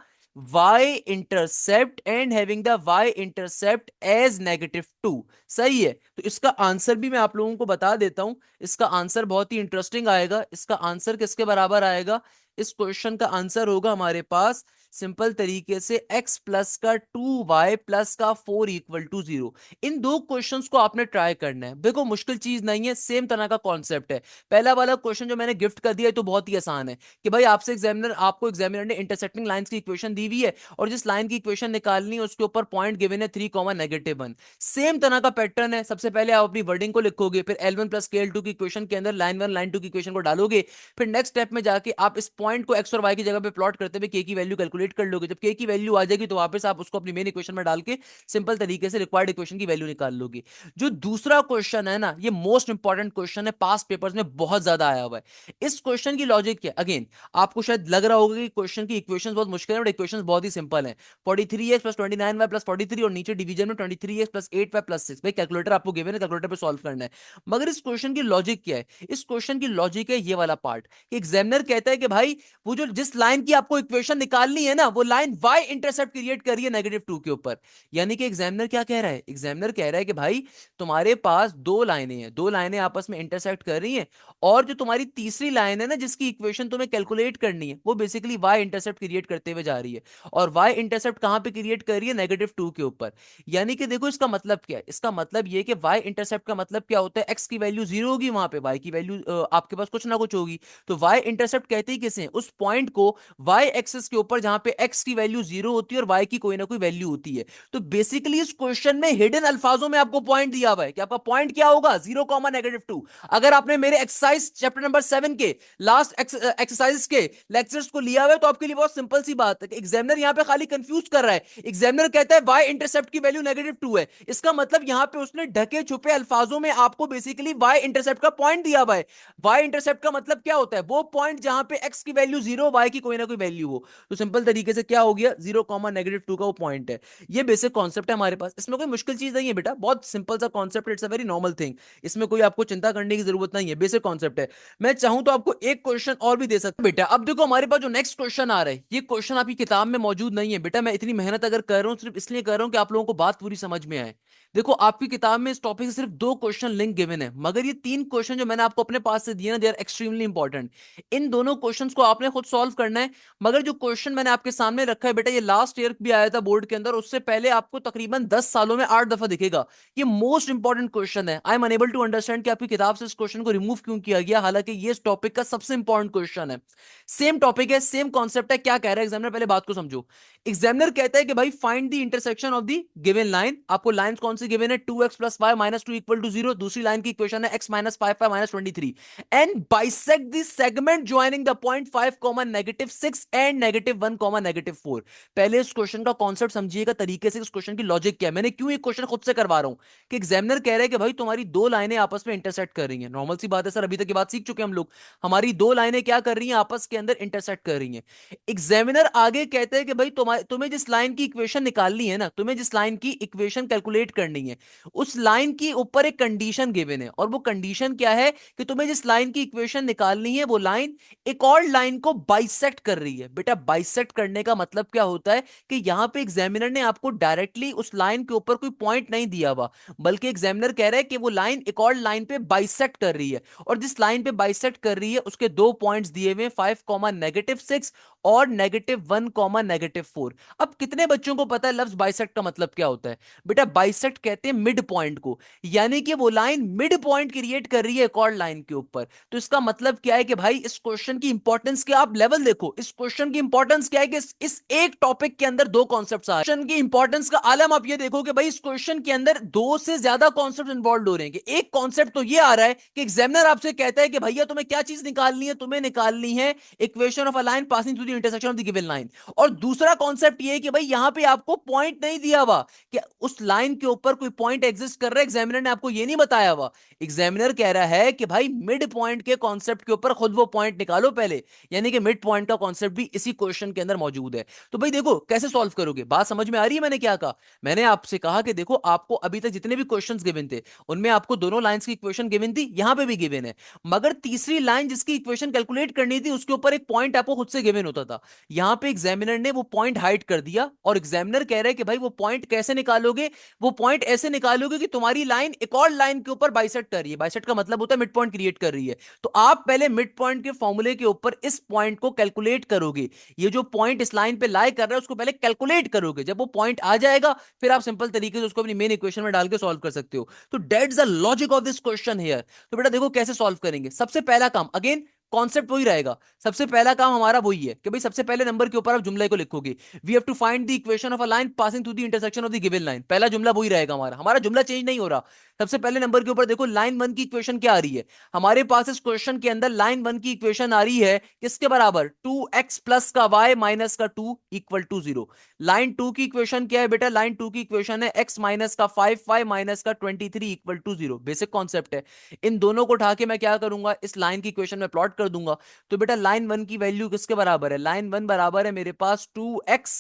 y intercept as -2। सही है, तो इसका आंसर भी मैं आप लोगों को बता देता हूं। इसका आंसर बहुत ही इंटरेस्टिंग आएगा। इसका आंसर किसके बराबर आएगा, इस क्वेश्चन का आंसर होगा हमारे पास सिंपल तरीके से x प्लस का 2y प्लस का 4 इक्वल टू 0। इन दो क्वेश्चंस को आपने ट्राई करना है। देखो मुश्किल चीज नहीं है, सेम तरह का कॉन्सेप्ट है। पहला वाला क्वेश्चन जो मैंने गिफ्ट कर दिया है तो बहुत ही आसान है कि भाई आपको एग्जामिनर ने इंटरसेक्टिंग लाइंस की इक्वेशन दी हुई है, और जिस लाइन की इक्वेशन निकालनी है उसके ऊपर पॉइंट गिवन है 3 कॉमा नेगेटिव 1। सेम तरह का पैटर्न है। सबसे पहले आप अपनी वर्डिंग को लिखोगे, फिर L1 प्लस के L2 की इक्वेशन के अंदर लाइन 1 लाइन 2 की इक्वेशन को डालोगे, फिर नेक्स्ट स्टेप में जाके आप इस पॉइंट को एक्स और वाई की जगह पे प्लॉट करते हुए के की वैल्यू कैलकुलेट कर लोगे। जब के की वैल्यू आ जाएगी तो वापस आप उसको अपनी मेन इक्वेशन में डाल के सिंपल तरीके से रिक्वायर्ड इक्वेशन की वैल्यू निकाल लोगे। जो दूसरा क्वेश्चन है ना, ये मोस्ट इंपॉर्टेंट क्वेश्चन है, पास्ट पेपर्स में बहुत ज्यादा आया हुआ है। इस क्वेश्चन की लॉजिक क्या, अगेन आपको शायद लग रहा होगा कि क्वेश्चन की इक्वेशन बहुत मुश्किल है, बट इक्वेशन बहुत ही सिंपल है। 43x प्लस 29y प्लस 43, और नीचे डिवीजन में 23x प्लस 8y प्लस 6। भाई कैलकुलेटर आपको गिवन है, कैलकुलेटर पे सॉल्व करना है। मगर इस क्वेश्चन की लॉजिक क्या है, इस क्वेश्चन की लॉजिक है ये वाला पार्ट कि एग्जामिनर कहता है कि भाई वो जो जिस लाइन की आपको इक्वेशन निकालनी है ना, वो लाइन y इंटरसेप्ट क्रिएट कर रही है -2 के ऊपर। यानी कि एग्जामिनर क्या कह रहा है, एग्जामिनर कह रहा है कि भाई तुम्हारे पास दो लाइनें हैं, दो लाइनें आपस में इंटरसेक्ट कर रही हैं, और जो तुम्हारी तीसरी लाइन है ना जिसकी इक्वेशन तुम्हें कैलकुलेट करनी है, वो बेसिकली y इंटरसेप्ट क्रिएट करते हुए जा रही है। और y इंटरसेप्ट कहां पे क्रिएट कर रही है, -2 के ऊपर। यानी कि देखो इसका मतलब क्या है, इसका मतलब ये कि y इंटरसेप्ट का मतलब क्या होता है, x की वैल्यू 0 होगी, वहां पे y की वैल्यू आपके पास कुछ ना कुछ होगी। तो y इंटरसेप्ट कहते ही किसे हैं, उस पॉइंट को y एक्सिस के ऊपर जहां पे x की वैल्यू 0 होती है और y की कोई ना कोई वैल्यू होती है। तो बेसिकली इस क्वेश्चन में हिडन अल्फाजों में आपको पॉइंट दिया हुआ है कि आपका पॉइंट क्या होगा, 0 कॉमा -2। अगर आपने मेरे एक्सरसाइज चैप्टर नंबर 7 के लास्ट एक्सरसाइज के लेक्चर्स को लिया हुआ है तो आपके लिए बहुत सिंपल सी बात है कि एग्जामिनर यहां पे खाली कंफ्यूज कर रहा है। एग्जामिनर कहता है y इंटरसेप्ट की वैल्यू -2 है, इसका मतलब यहां पे उसने ढके छुपे अल्फाजों में आपको बेसिकली y इंटरसेप्ट का पॉइंट दिया हुआ है। y इंटरसेप्ट का मतलब क्या होता है, वो पॉइंट जहां पे x की वैल्यू 0, y की कोई ना कोई वैल्यू हो। तो सिंपल सिंपल तरीके से क्या हो गया, 0, -2 का वो पॉइंट है। ये बेसिक कॉन्सेप्ट है हमारे पास, इसमें कोई मुश्किल चीज नहीं है बेटा, बहुत सिंपल सा concept, it's a very normal thing. इसमें कोई आपको चिंता करने की जरूरत नहीं है, बेसिक कॉन्सेप्ट है। मैं चाहूं तो आपको एक क्वेश्चन और भी दे सकता हूं बेटा। अब देखो हमारे पास जो नेक्स्ट क्वेश्चन आ रहा है, ये क्वेश्चन आपकी किताब में मौजूद नहीं है बेटा। मैं इतनी मेहनत अगर कर रहा हूं सिर्फ इसलिए कर रहा हूं कि आप लोगों को बात पूरी समझ में आए। देखो आपकी किताब में इस टॉपिक से सिर्फ 2 क्वेश्चन लिंक गिवन है, मगर ये 3 क्वेश्चन जो मैंने आपको अपने पास से दिए ना, दे आर एक्सट्रीमली इंपॉर्टेंट। इन दोनों क्वेश्चंस को आपने खुद सॉल्व करना है। मगर जो क्वेश्चन मैंने आपके सामने रखा है बेटा, ये लास्ट ईयर भी आया था बोर्ड के अंदर, उससे पहले आपको तकरीबन 10 सालों में 8 दफा दिखेगा। ये मोस्ट इंपॉर्टेंट क्वेश्चन है। I am unable to understand कि आपकी किताब से इस क्वेश्चन को रिमूव क्यों किया गया, हालांकि ये इस टॉपिक का सबसे इंपॉर्टेंट क्वेश्चन है। सेम टॉपिक है, सेम कॉन्सेप्ट है। क्या कह रहा है एग्जामिनर, पहले बात को समझो। एग्जामिनर कहता है कि भाई find the intersection of the given line. आपको लाइन कौन सी गिवन है, 2x + y - 2 = 0। दूसरी लाइन की इक्वेशन है x - 5 y - 23 and bisect the segment joining the point 5, -6 and -1, -4। पहले इस क्वेश्चन का कॉन्सेप्ट समझिएगा तरीके से, इस क्वेश्चन की लॉजिक क्या है। मैंने क्यों ये क्वेश्चन खुद से करवा रहा हूं कि एग्जामिनर कह रहा है कि भाई तुम्हारी दो लाइनें आपस में इंटरसेक्ट कर रही हैं। नॉर्मल सी बात है सर, अभी तक की बात सीख चुके हैं हम लोग। हमारी दो लाइनें क्या कर रही हैं, आपस के अंदर इंटरसेक्ट कर रही हैं। एग्जामिनर आगे कहते हैं कि भाई तुम्हें जिस लाइन की इक्वेशन निकालनी है ना, तुम्हें जिस लाइन की इक्वेशन कैलकुलेट करनी है, उस लाइन की ऊपर एक कंडीशन गिवन है। और वो कंडीशन क्या है कि तुम्हें जिस लाइन की इक्वेशन निकालनी है, वो लाइन एक और लाइन को बाइसेक्ट कर रही है। बेटा बाइसेक्ट करने का मतलब क्या होता है कि यहां पे एग्जामिनर ने आपको डायरेक्टली उस लाइन के ऊपर कोई पॉइंट नहीं दिया हुआ, बल्कि एग्जामिनर कह रहा है कि वो लाइन एक और लाइन पे बाइसेक्ट कर रही है। और जिस लाइन पे बाइसेक्ट कर रही है उसके दो पॉइंट्स दिए हुए, 5, -6 और -1, -4। अब कितने बच्चों को पता है लफ्ज बाइसेक्ट का मतलब क्या होता है? बेटा बाइसेक्ट कहते हैं मिड पॉइंट को, यानी कि वो लाइन मिड पॉइंट क्रिएट कर रही है एक और लाइन के ऊपर। तो इसका मतलब क्या है कि भाई इस क्वेश्चन की इंपॉर्टेंस क्या, आप लेवल देखो। इस क्वेश्चन की इंपॉर्टेंस क्या है कि इस एक टॉपिक के अंदर दो कॉन्सेप्ट्स आ रहे हैं। क्वेश्चन की इंपॉर्टेंस का आलम आप ये देखो कि भाई इस क्वेश्चन के अंदर दो से ज्यादा कॉन्सेप्ट इन्वॉल्व हो रहे हैं। कि एक कॉन्सेप्ट तो ये आ रहा है कि एग्जामिनर आपसे कहता है कि भैया तुम्हें क्या चीज निकालनी है, तुम्हें निकालनी है equation of a line passing through the intersection of the given line. और दूसरा कॉन्सेप्ट ये है कि भाई यहां पे आपको पॉइंट नहीं दिया हुआ कि उस लाइन के ऊपर कोई पॉइंट एग्जिस्ट कर रहा है, एग्जामिनर ने आपको ये नहीं बताया हुआ। एग्जामिनर कह रहा है कि भाई मिड पॉइंट के कॉन्सेप्ट के ऊपर खुद वो पॉइंट निकालो पहले, यानी कि मिड पॉइंट का कॉन्सेप्ट भी इसी क्वेश्चन के अंदर मौजूद है। तो भाई देखो कैसे सॉल्व करोगे, बात समझ में आ रही है मैंने क्या कहा? मैंने आपसे कहा कि देखो आपको अभी तक जितने भी क्वेश्चंस गिवन थे, उनमें आपको दोनों लाइंस की इक्वेशन गिवन थी, यहां पे भी गिवन है। मगर तीसरी लाइन जिसकी इक्वेशन कैलकुलेट करनी थी, उसके ऊपर एक पॉइंट आपको खुद से गिवन होता था। यहां पे एग्जामिनर ने वो पॉइंट हाइड कर दिया, और एग्जामिनर कह रहा है कि भाई वो पॉइंट कैसे निकालोगे? वो पॉइंट ऐसे निकालोगे कि तुम्हारी लाइन एक और लाइन के ऊपर बाइसेक्ट कर रही है। बाइसेक्ट का मतलब होता है मिड पॉइंट क्रिएट कर रही है। तो आप पहले मिड पॉइंट के फॉर्मूले के ऊपर इस पॉइंट को कैलकुलेट करोगे। ये जो पॉइंट इस लाइन पे लाई कर रहा है उसको पहले कैलकुलेट करोगे। जब वो पॉइंट आ जाएगा फिर आप सिंपल तरीके से उसको अपनी मेन इक्वेशन में डाल के सॉल्व कर सकते हो। तो that's the logic of this question here. तो बेटा देखो कैसे सॉल्व करेंगे। सबसे पहला काम, अगेन कॉन्सेप्ट वही रहेगा, सबसे पहला काम हमारा वही है कि भाई सबसे पहले नंबर के ऊपर आप जुमले को लिखोगे। We have to find the equation of a line passing through the intersection of the given line. पहला जुमला वही रहेगा हमारा, हमारा जुमला चेंज नहीं हो रहा। सबसे पहले नंबर के ऊपर देखो लाइन वन की इक्वेशन क्या आ रही है। हमारे पास इस क्वेश्चन के अंदर लाइन वन की इक्वेशन आ रही है किसके बराबर, 2x प्लस का y माइनस का 2 इक्वल टू 0। लाइन टू की इक्वेशन क्या है बेटा, लाइन टू की इक्वेशन है x माइनस का 5 y माइनस का 23 इक्वल टू 0। बेसिक कॉन्सेप्ट है। इन दोनों को उठा के मैं क्या करूंगा, इस लाइन की इक्वेशन में प्लॉट कर दूंगा। तो बेटा लाइन वन की वैल्यू किसके बराबर है, लाइन वन बराबर है मेरे पास 2x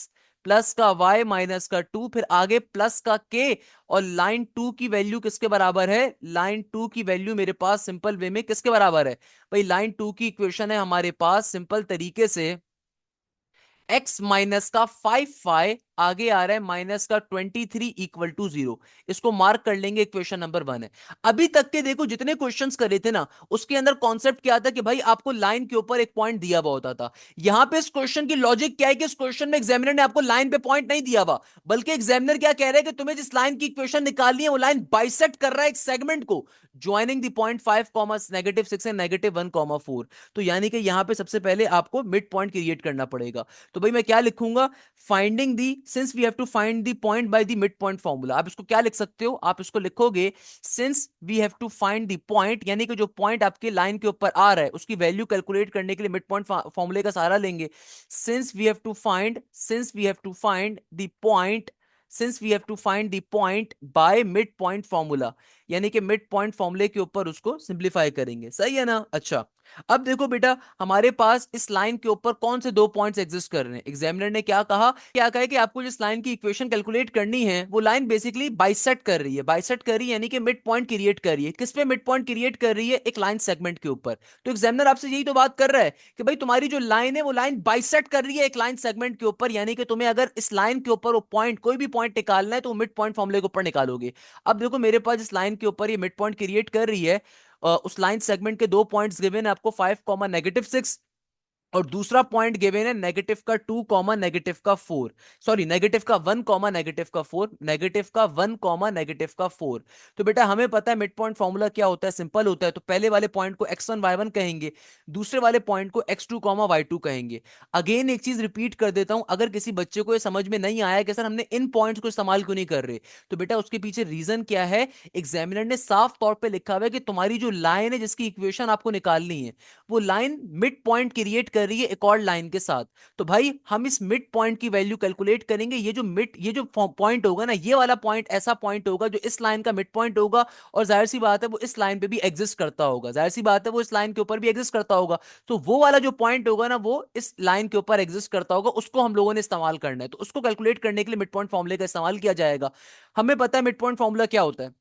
प्लस का y माइनस का 2, फिर आगे प्लस का k। और लाइन टू की वैल्यू किसके बराबर है, लाइन टू की वैल्यू मेरे पास सिंपल वे में किसके बराबर है भाई, लाइन टू की इक्वेशन है हमारे पास सिंपल तरीके से x माइनस का 5 आगे आ रहा है माइनस का 23 इक्वल टू 0। इसको मार्क कर लेंगे, इक्वेशन नंबर 1 है। अभी तक के देखो जितने क्वेश्चंस करे थे ना, उसके अंदर कॉन्सेप्ट क्या था कि भाई आपको लाइन के ऊपर एक पॉइंट दिया हुआ होता था। यहां पे इस क्वेश्चन की लॉजिक क्या है कि इस क्वेश्चन में एग्जामिनर ने आपको लाइन पे पॉइंट नहीं दिया हुआ, बल्कि एग्जामिनर क्या कह रहे हैं कि तुम्हें जिस लाइन की इक्वेशन निकालनी है वो लाइन बाइसेक्ट कर रहा है एक सेगमेंट को, ज्वाइनिंग द पॉइंट 5, -6 एंड -1, 4। तो यानी कि यहां पे सबसे पहले आपको मिड पॉइंट क्रिएट करना पड़ेगा। तो भाई मैं क्या लिखूंगा, finding the, since we have to find the point by the mid point formula. आप इसको क्या लिख सकते हो, आप इसको लिखोगे since we have to find the point, यानी कि जो पॉइंट आपके लाइन के ऊपर आ रहा है उसकी वैल्यू कैलकुलेट करने के लिए मिड पॉइंट फॉर्मूले का सहारा लेंगे। Since we have to find the point, since we have to find the point by mid point formula, यानी कि मिड पॉइंट फॉर्मूले के ऊपर उसको सिंप्लीफाई करेंगे। सही है ना? अच्छा, अब देखो बेटा, हमारे पास इस लाइन के ऊपर कौन से दो पॉइंट्स एग्जिस्ट कर रहे हैं। एग्जामिनर ने क्या कहा है कि आपको जिस लाइन की इक्वेशन कैलकुलेट करनी है वो लाइन बेसिकली बाइसेक्ट कर रही है। बाइसेक्ट कर रही है यानी कि मिड पॉइंट क्रिएट कर रही है। किस पे मिड पॉइंट क्रिएट कर रही है? एक लाइन सेगमेंट के ऊपर। तो एग्जामिनर आपसे यही तो बात कर रहा है कि भाई तुम्हारी जो लाइन है वो लाइन बाइसेक्ट कर रही है एक लाइन सेगमेंट के ऊपर, यानी कि तुम्हें अगर इस लाइन के ऊपर वो पॉइंट, कोई भी पॉइंट निकालना है तो मिड पॉइंट फॉर्मूले के ऊपर निकालोगे। अब देखो मेरे पास इस लाइन के ऊपर ये मिड पॉइंट क्रिएट कर रही है। उस लाइन सेगमेंट के दो पॉइंट्स गिवन है आपको, 5, -6, और दूसरा पॉइंट गिवन है -2, -4, सॉरी -1, -1, -4। तो बेटा हमें पता है मिड पॉइंट फॉर्मूला क्या होता है, सिंपल होता है। तो पहले वाले पॉइंट को x1 y1 कहेंगे, दूसरे वाले पॉइंट को x2 y2 कहेंगे। अगेन एक चीज रिपीट कर देता हूं, अगर किसी बच्चे को ये समझ में नहीं आया कि सर हमने इन पॉइंट्स को इस्तेमाल क्यों नहीं कर रहे, तो बेटा उसके पीछे रीजन क्या है। एग्जामिनर ने साफ तौर पे लिखा हुआ है कि तुम्हारी जो लाइन है जिसकी इक्वेशन आपको निकालनी है, वो लाइन मिड पॉइंट क्रिएट कर रही है एक और लाइन के साथ। तो भाई हम इस मिड पॉइंट की वैल्यू कैलकुलेट करेंगे। ये जो पॉइंट होगा ना, ये वाला पॉइंट ऐसा पॉइंट होगा जो इस लाइन का मिड पॉइंट होगा, और जाहिर सी बात है वो इस लाइन पे भी एग्जिस्ट करता होगा, जाहिर सी बात है वो इस लाइन के ऊपर भी एग्जिस्ट करता होगा। तो वो वाला जो पॉइंट होगा ना, वो इस लाइन के ऊपर एग्जिस्ट करता होगा, उसको हम लोगों ने इस्तेमाल करना है। तो उसको कैलकुलेट करने के लिए मिड पॉइंट फॉर्मूले का इस्तेमाल किया जाएगा। हमें पता है मिड पॉइंट फॉर्मूला क्या होता है।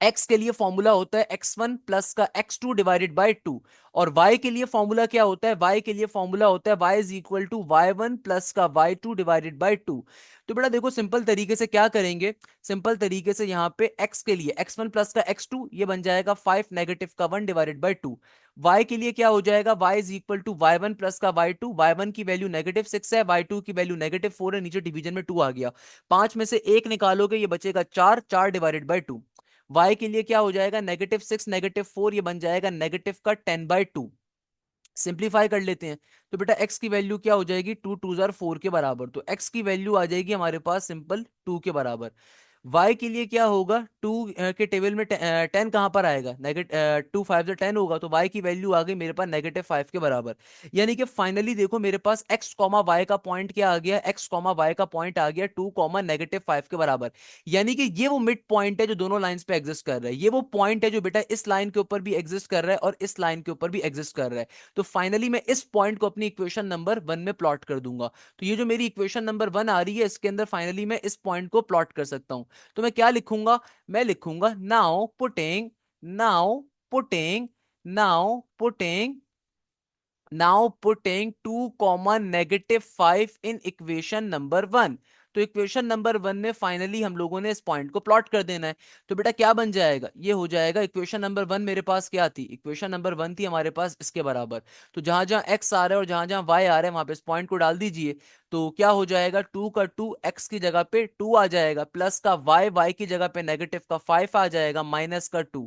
एक्स के लिए फॉर्मूला होता है x1 प्लस का x2 डिवाइडेड बाय 2, और y के लिए फॉर्मूला क्या होता है, y के लिए फॉर्मूला होता है y is equal to y1 plus का y2 डिवाइडेड बाय 2। तो बेटा देखो सिंपल तरीके से क्या करेंगे, सिंपल तरीके से यहां पे x के लिए x1 प्लस का x2 ये बन जाएगा 5, -1 डिवाइडेड बाय 2। y के लिए क्या हो जाएगा, y is equal to y1 plus का y2, y1 की वैल्यू -6 है, y2 की वैल्यू -4 है, नीचे डिवीजन में 2 आ गया। 5 में से 1 निकालोगे ये बचेगा 4, 4/2। y के लिए क्या हो जाएगा, -6, -4, ये बन जाएगा नेगेटिव का 10/2। सिंप्लीफाई कर लेते हैं। तो बेटा x की वैल्यू क्या हो जाएगी, 2 2 4 के बराबर। तो x की वैल्यू आ जाएगी हमारे पास सिंपल 2 के बराबर। y के लिए क्या होगा, 2 के टेबल में 10 कहां पर आएगा, नेगेटिव 2 5 10 होगा, तो y की वैल्यू आ गई मेरे पास -5 के बराबर। यानी कि फाइनली देखो मेरे पास x कॉमा y का पॉइंट क्या आ गया, x कॉमा y का पॉइंट आ गया 2, -5 के बराबर। यानी कि ये वो मिड पॉइंट है जो दोनों लाइंस पे एग्जिस्ट कर रहा है। ये वो पॉइंट है जो बेटा इस लाइन के ऊपर भी एग्जिस्ट कर रहा है और इस लाइन के ऊपर भी एग्जिस्ट कर रहा है। तो फाइनली मैं इस पॉइंट को अपनी इक्वेशन नंबर 1 में प्लॉट कर दूंगा। तो ये जो मेरी इक्वेशन नंबर 1 आ रही है, इसके अंदर फाइनली मैं इस पॉइंट को प्लॉट कर सकता हूं। तो मैं क्या लिखूंगा, मैं लिखूंगा नाउ पुटिंग नाउ पुटिंग 2, -5 इन इक्वेशन नंबर 1। तो इक्वेशन नंबर 1 में फाइनली हम लोगों ने इस पॉइंट को प्लॉट कर देना है। तो बेटा क्या बन जाएगा, ये हो जाएगा इक्वेशन नंबर 1 मेरे पास क्या थी, इक्वेशन नंबर 1 थी हमारे पास इसके बराबर। तो जहां जहां x आ रहा है और जहां जहां y आ रहा है वहां पे इस पॉइंट को डाल दीजिए। तो क्या हो जाएगा, 2 का 2 x की जगह पे 2 आ जाएगा, प्लस का y की जगह पे नेगेटिव का 5 आ जाएगा, माइनस का 2।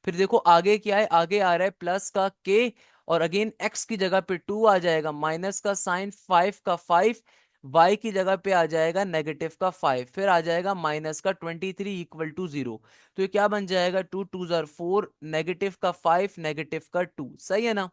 फिर देखो आगे क्या है, आगे आ रहा है प्लस का k, और अगेन x की जगह पे 2 आ जाएगा, माइनस का साइन 5 का 5, y की जगह पे आ जाएगा नेगेटिव का 5, फिर आ जाएगा माइनस का 23 इक्वल टू 0। तो ये क्या बन जाएगा, 2 2 4, नेगेटिव का 5, नेगेटिव का 2। सही है ना?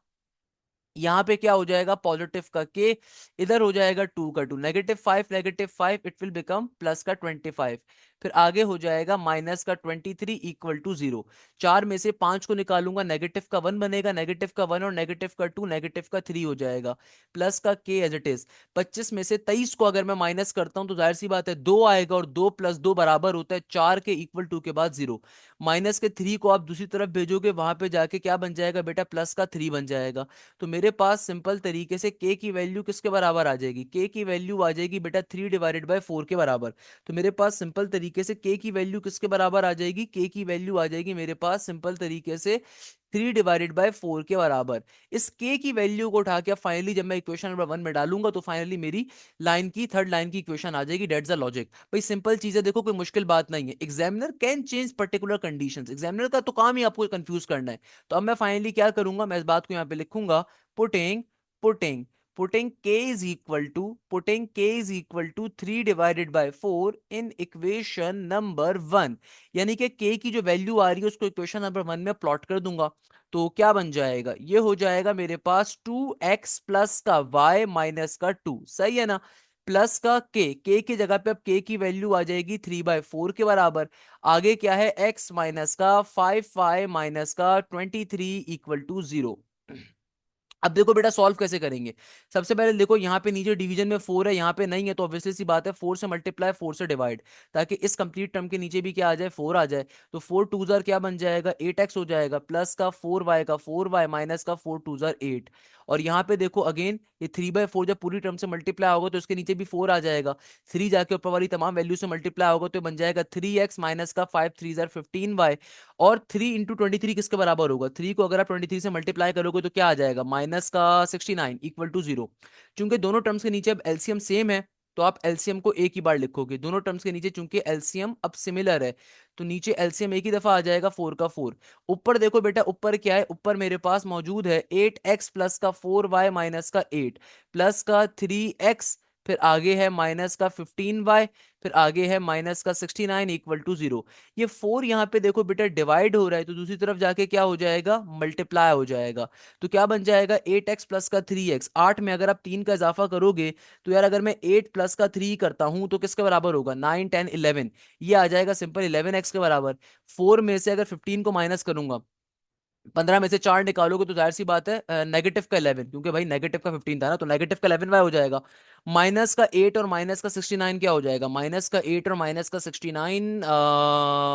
यहां पे क्या हो जाएगा, पॉजिटिव का के, इधर हो जाएगा 2 का 2, -5 इट विल बिकम प्लस का 25। फिर आगे हो जाएगा माइनस का 23 इक्वल टू 0। 4 में से 5 को निकालूंगा, नेगेटिव का 1 बनेगा, नेगेटिव का 1 और नेगेटिव का 2, नेगेटिव का 3 हो जाएगा, प्लस का के एज इट इज। 25 में से 23 को अगर मैं माइनस करता हूं तो जाहिर सी बात है 2 आएगा, और 2 + 2 बराबर होता है 4 के, इक्वल टू के बाद 0। माइनस के 3 को आप दूसरी तरफ भेजोगे, वहां पे जाके क्या बन जाएगा बेटा, प्लस का 3 बन जाएगा। तो मेरे पास सिंपल तरीके से k की वैल्यू किसके बराबर आ जाएगी, k की वैल्यू आ जाएगी बेटा 3/4 के बराबर। तो मेरे पास सिंपल तरीके से k की वैल्यू किसके बराबर आ जाएगी, k की वैल्यू आ जाएगी मेरे पास सिंपल तरीके से 3/4 के बराबर। इस k की वैल्यू को उठा के फाइनली जब मैं इक्वेशन नंबर 1 में डालूंगा तो फाइनली मेरी लाइन की थर्ड लाइन की इक्वेशन आ जाएगी। That's the logic. भाई सिंपल चीज है, देखो कोई मुश्किल बात नहीं है। Examiner can change particular conditions, examiner का तो काम ही आपको कंफ्यूज करना है। तो अब मैं फाइनली क्या करूंगा, मैं इस बात को यहाँ पे लिखूंगा, putting putting putting k is equal to 3/4 in equation number 1। यानी कि k की जो वैल्यू आ रही है उसको इक्वेशन नंबर 1 में प्लॉट कर दूंगा। तो क्या बन जाएगा, ये हो जाएगा मेरे पास 2x प्लस का y माइनस का 2। सही है ना? प्लस का के की जगह पे अब के की वैल्यू आ जाएगी 3/4 के बराबर। आगे क्या है, x माइनस का 5y माइनस का 23 इक्वल टू 0। अब देखो बेटा सॉल्व कैसे करेंगे। सबसे पहले देखो यहाँ पे नीचे डिवीजन में 4 है, यहाँ पे नहीं है, तो ऑब्वियसली सी बात है 4 से मल्टीप्लाई 4 से डिवाइड, ताकि इस कंप्लीट टर्म के नीचे भी क्या आ जाए, 4 आ जाए। तो 4 टू जार क्या बन जाएगा, 8x हो जाएगा, प्लस का 4y का 4y माइनस का 4 टू जार 8। और यहाँ पे देखो अगेन ये 3/4 जब पूरी टर्म से मल्टीप्लाई होगा तो इसके नीचे भी 4 आ जाएगा। 3 जाके ऊपर वाली तमाम वैल्यू से मल्टीप्लाई होगा तो बन जाएगा 3x माइनस का 5 3 जार 15y। और 3 इंटू 23 किसके बराबर होगा, 3 को अगर आप 23 से मल्टीप्लाई करोगे तो क्या आ जाएगा, माइनस का 69 इक्वल टू 0। चूंकि दोनों टर्म्स के नीचे अब एलसीएम सेम है, तो आप एलसीएम को एक ही बार लिखोगे दोनों टर्म्स के नीचे, चूंकि एलसीएम अब सिमिलर है तो नीचे एलसीएम एक ही दफा आ जाएगा 4 का 4। ऊपर देखो बेटा, ऊपर क्या है, ऊपर मेरे पास मौजूद है 8x प्लस का 4y माइनस का 8 प्लस का 3x, फिर आगे है माइनस का 15y, फिर आगे है माइनस का 69 इक्वल टू 0। ये 4 यहाँ पे देखो बेटा डिवाइड हो रहा है तो दूसरी तरफ जाके क्या हो जाएगा, मल्टीप्लाई हो जाएगा। तो क्या बन जाएगा 8x प्लस का 3x, 8 में अगर आप 3 का इजाफा करोगे तो यार अगर मैं 8 प्लस का 3 करता हूं तो किसके बराबर होगा, 9 10 11, ये आ जाएगा सिंपल 11x के बराबर। 4 में से अगर 15 को माइनस करूंगा, 15 में से 4 निकालोगे तो जाहिर सी बात है नेगेटिव का 11, क्योंकि भाई नेगेटिव का 15 था ना, तो नेगेटिव का 11 वाई हो जाएगा। माइनस का 8 और माइनस का 69 क्या हो जाएगा, माइनस का 8 और माइनस का 69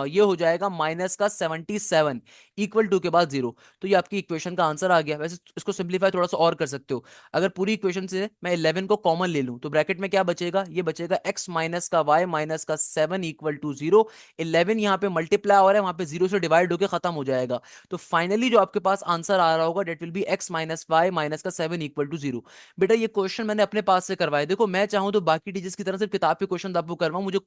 ये हो जाएगा माइनस का 77 इक्वल टू के बाद 0। तो ये आपकी इक्वेशन का आंसर आ गया। वैसे इसको सिंप्लीफाई थोड़ा सा और कर सकते हो, अगर पूरी इक्वेशन से मैं 11 को कॉमन ले लूं तो ब्रैकेट में क्या बचेगा, ये बचेगा x माइनस का y माइनस का 7 इक्वल टू 0। 11 यहाँ पे मल्टीप्लाई हो रहा है, वहां पे 0 से डिवाइड होकर खत्म हो जाएगा। तो फाइनली जो आपके पास आंसर आ रहा होगा that will be x minus y minus का 7 इक्वल टू 0। बेटा ये क्वेश्चन मैंने अपने पास से करवाया, देखो मैं चाहूं तो बाकी टीचर्स की तरह सिर्फ किताब के क्वेश्चन आपको करवाऊं, मुझे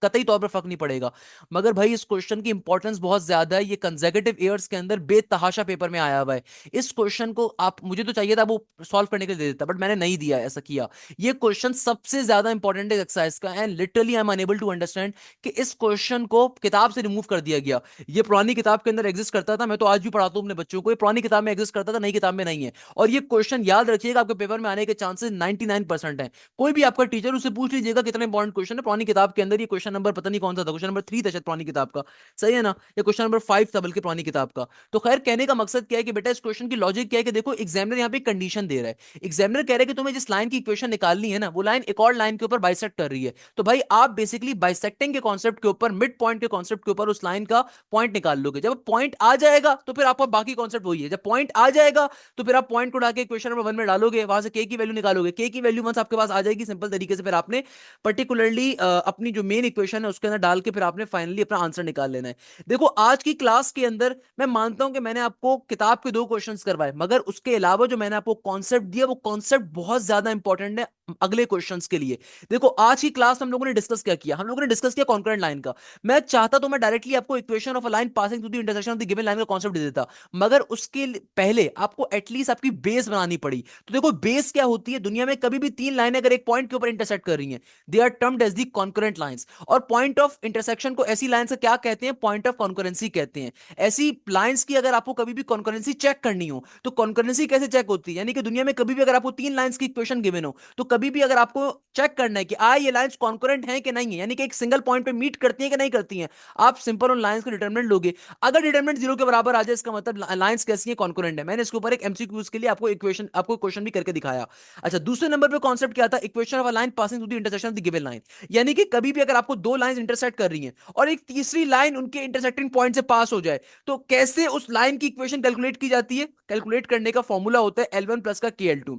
कतई तौर पर फर्क नहीं पड़ेगा। मगर भाई इस क्वेश्चन की इंपॉर्टेंस बहुत ज्यादा है, ये कंसेक्यूटिव ईयर्स के अंदर बेतहाशा पेपर में आया हुआ है। इस क्वेश्चन को आप, मुझे तो चाहिए था वो सॉल्व करने के लिए दे देता, बट मैंने नहीं दिया, ऐसा किया। ये क्वेश्चन सबसे ज्यादा इंपॉर्टेंट है एक्सरसाइज का, and literally I am unable to understand कि इस क्वेश्चन को किताब से रिमूव कर दिया गया। ये पुरानी किताब के अंदर एग्जिस्ट करता था, मैं तो आज भी पढ़ाता हूं अपने बच्चों को, ये पुरानी किताब में एग्जिस्ट करता था, नई किताब में नहीं है। और ये क्वेश्चन याद रखिएगा, आपके पेपर में आने के चांसेस 99% है। कोई भी आपका टीचर, उससे पूछ लीजिएगा कितना इंपॉर्टेंट क्वेश्चन है पुरानी किताब के अंदर, ये क्वेश्चन नंबर पता नहीं कौन सा था, क्वेश्चन नंबर 3 था शायद पुरानी किताब का, सही है ना, ये क्वेश्चन नंबर 5 था बल्कि पुरानी किताब का। तो खैर कहने का मकसद क्या है कि बेटा इस क्वेश्चन की लॉजिक क्या है कि देखो एग्जामिनर यहाँ पे कंडीशन दे रहा है, एग्जामिनर कह रहा है कि तुम्हें जिस लाइन की इक्वेशन निकालनी है ना, वो लाइन एक और लाइन के ऊपर बाइसेक्ट कर रही है। तो भाई आप बेसिकली बाइसेक्टिंग के कॉन्सेप्ट के ऊपर, मिड पॉइंट के कॉन्सेप्ट के ऊपर उस लाइन का पॉइंट निकाल लोगे। जब पॉइंट आ जाएगा तो फिर आपका बाकी कॉन्सेप्ट वही है, जब पॉइंट आ जाएगा तो फिर आप पॉइंट को उठा के क्वेश्चन नंबर 1 में डालोगे, वहां से के की वैल्यू निकालोगे, के की वैल्यू वंस आपके पास आ जाएगी सिंपल तरीके से, फिर आपने पर्टिकुलरली अपनी जो मेन इक्वेशन है उसके अंदर डाल के फिर आपने फाइनली अपना आंसर निकाल लेना है। देखो आज की क्लास के अंदर मैं मानता हूं कि मैंने आपको किताब के 2 क्वेश्चंस करवाए, मगर उसके अलावा जो मैंने आपको कॉन्सेप्ट दिया वो कॉन्सेप्ट बहुत ज्यादा इंपॉर्टेंट है अगले क्वेश्चंस के लिए। देखो आज की क्लास में हम लोगों ने डिस्कस क्या किया, हम लोगों ने डिस्कस किया कॉन्करेंट लाइन का। मैं चाहता तो मैं डायरेक्टली आपको equation of a line passing through the intersection of the given line का कॉन्सेप्ट दे देता, मगर उसके पहले आपको एटलीस्ट आपकी बेस बनानी पड़ी। तो देखो बेस क्या होती है, दुनिया में कभी भी 3 लाइनें अगर एक पॉइंट के ऊपर इंटरसेक्ट कर रही हैं, they are termed as the concurrent lines. और पॉइंट ऑफ इंटरसेक्शन को ऐसी लाइन से क्या कहते हैं, पॉइंट ऑफ कॉन्करेंसी कहते हैं। ऐसी लाइंस की अगर आपको कभी भी कॉन्करेंसी चेक करनी हो तो कॉन्करेंसी कैसे चेक होती है, यानी कि दुनिया में कभी भी अगर आपको 3 लाइंस की इक्वेशन गिवन हो तो कभी भी अगर आपको चेक करना है कि ये लाइंस कॉन्करेंट हैं कि नहीं है, यानी कि एक सिंगल पॉइंट पे मीट करती हैं कि नहीं करती हैं, आप सिंपल उन लाइंस का डिटरमिनेंट लोगे। अगर डिटरमिनेंट 0 के बराबर आ जाए इसका मतलब लाइंस कैसी है, कॉन्करेंट है। मैंने इसके ऊपर एक एमसीक्यूज के लिए आपको क्वेश्चन भी करके दिखाया। अच्छा दूसरे नंबर पे कॉन्सेप्ट क्या था, equation of a line passing through the intersection of the given line. यानी कि कभी भी अगर आपको 2 लाइंस इंटरसेक्ट कर रही हैं और एक तीसरी लाइन उनके इंटरसेक्टिंग पॉइंट से पास हो जाए तो कैसे उस लाइन की इक्वेशन कैलकुलेट की जाती है, कैलकुलेट करने का फॉर्मूला होता है L1 प्लस का KL2।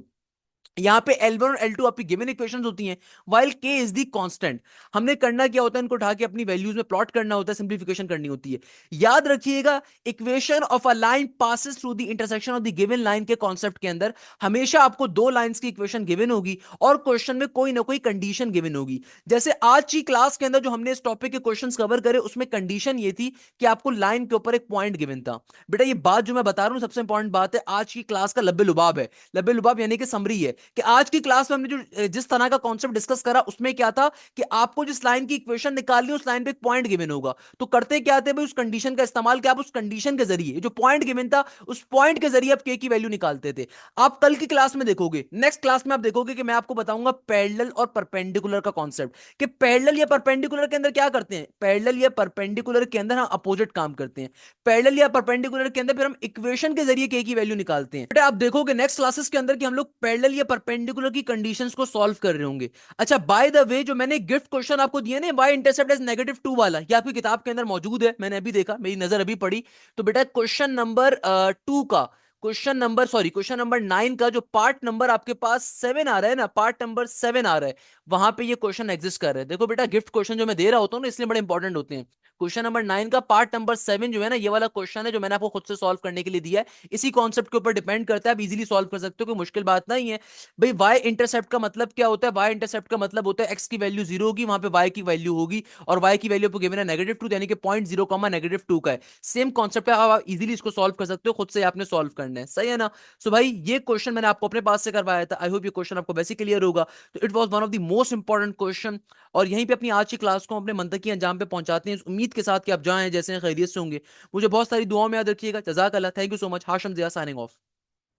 यहां पे L1 और L2 आपकी गिवन इक्वेशंस होती हैं, while K is the constant. हमने करना क्या होता है, इनको उठा के अपनी वैल्यूज में प्लॉट करना होता है, सिंपलीफिकेशन करनी होती है। याद रखिएगा equation of a line passes through the intersection of the given line के कॉन्सेप्ट के अंदर हमेशा आपको 2 लाइंस की इक्वेशन गिवन होगी और क्वेश्चन में कोई ना कोई कंडीशन गिवन होगी। जैसे आज की क्लास के अंदर जो हमने इस टॉपिक के क्वेश्चंस कवर करे उसमें कंडीशन ये थी कि आपको लाइन के ऊपर एक पॉइंट गिवन था। बेटा ये बात जो मैं बता रहा हूं सबसे इंपॉर्टेंट बात है, आज की क्लास का लब्बे लुबाब है, लब्बे लुबाब यानी कि समरी है। कि आज की क्लास में हमने जो जिस तरह का कॉन्सेप्ट डिस्कस करा उसमें क्या था कि आपको जिस लाइन की इक्वेशन निकालनी है उस लाइन पे एक पॉइंट गिवन होगा, तो करते क्या थे भाई, उस कंडीशन का इस्तेमाल किया, आप उस कंडीशन के जरिए जो पॉइंट गिवन था उस पॉइंट के जरिए आप के की वैल्यू निकालते थे। आप कल की क्लास में देखोगे, नेक्स्ट क्लास में आप देखोगे कि मैं आपको बताऊंगा पैरेलल और परपेंडिकुलर का कॉन्सेप्ट, कि पैरेलल या परपेंडिकुलर के अंदर क्या करते हैं, पैरेलल या परपेंडिकुलर के अंदर हम अपोजिट काम करते हैं, पैरेलल या परपेंडिकुलर के अंदर फिर हम इक्वेशन के जरिए के की वैल्यू निकालते हैं। बेटा आप देखोगे नेक्स्ट क्लासेस के अंदर कि हम लोग पैरेलल या परपेंडिकुलर की कंडीशंस को सॉल्व कर रहे होंगे। अच्छा बाय द वे, जो मैंने गिफ्ट क्वेश्चन आपको दिए ना, वाई इंटरसेप्ट इज -2 वाला, ये आपकी किताब के अंदर मौजूद है, मैंने अभी देखा, मेरी नजर अभी पड़ी। तो बेटा क्वेश्चन नंबर 2 का, क्वेश्चन नंबर 9 का जो पार्ट नंबर आपके पास 7 आ रहा है ना, पार्ट नंबर 7 आ रहा है, वहां पे ये क्वेश्चन एग्जिस्ट कर रहे हैं। देखो बेटा गिफ्ट क्वेश्चन जो मैं दे रहा होता हूँ ना, इसलिए बड़े इंपॉर्टेंट होते हैं। क्वेश्चन नंबर 9 का पार्ट नंबर 7 जो है ना, ये वाला क्वेश्चन है जो मैंने आपको खुद से सॉल्व करने के लिए दिया है, इसी कॉन्सेप्ट के ऊपर डिपेंड करता है, आप इजीली सॉल्व कर सकते हो, कोई मुश्किल बात नहीं है। भाई वाई इंटरसेप्ट का मतलब क्या होता है, वाई इंटरसेप्ट का मतलब होता है एक्स की वैल्यू 0 होगी, वहां पे वाई की वैल्यू होगी, और वाई की वैल्यू गिवन है -2, यानी कि 0.0 -2 का है। सेम कॉन्सेप्ट है, आप इजीली इसको सॉल्व कर सकते हो, खुद से आपने सॉल्व करना है, सही है ना। सो भाई ये क्वेश्चन मैंने आपको अपने पास से करवाया था, आई होप ये क्वेश्चन आपको वैसे क्लियर होगा। तो it was one of the most important question, और यहीं पे अपनी आज की क्लास को अपने मंतकी अंजाम पे पहुंचाते हैं, इस उम्मीद के साथ कि आप जाएं जैसे खैरियत से होंगे। मुझे बहुत सारी दुआओं में याद रखिएगा। जज़ाक अल्लाह, thank you so much. Hashim Zia signing of.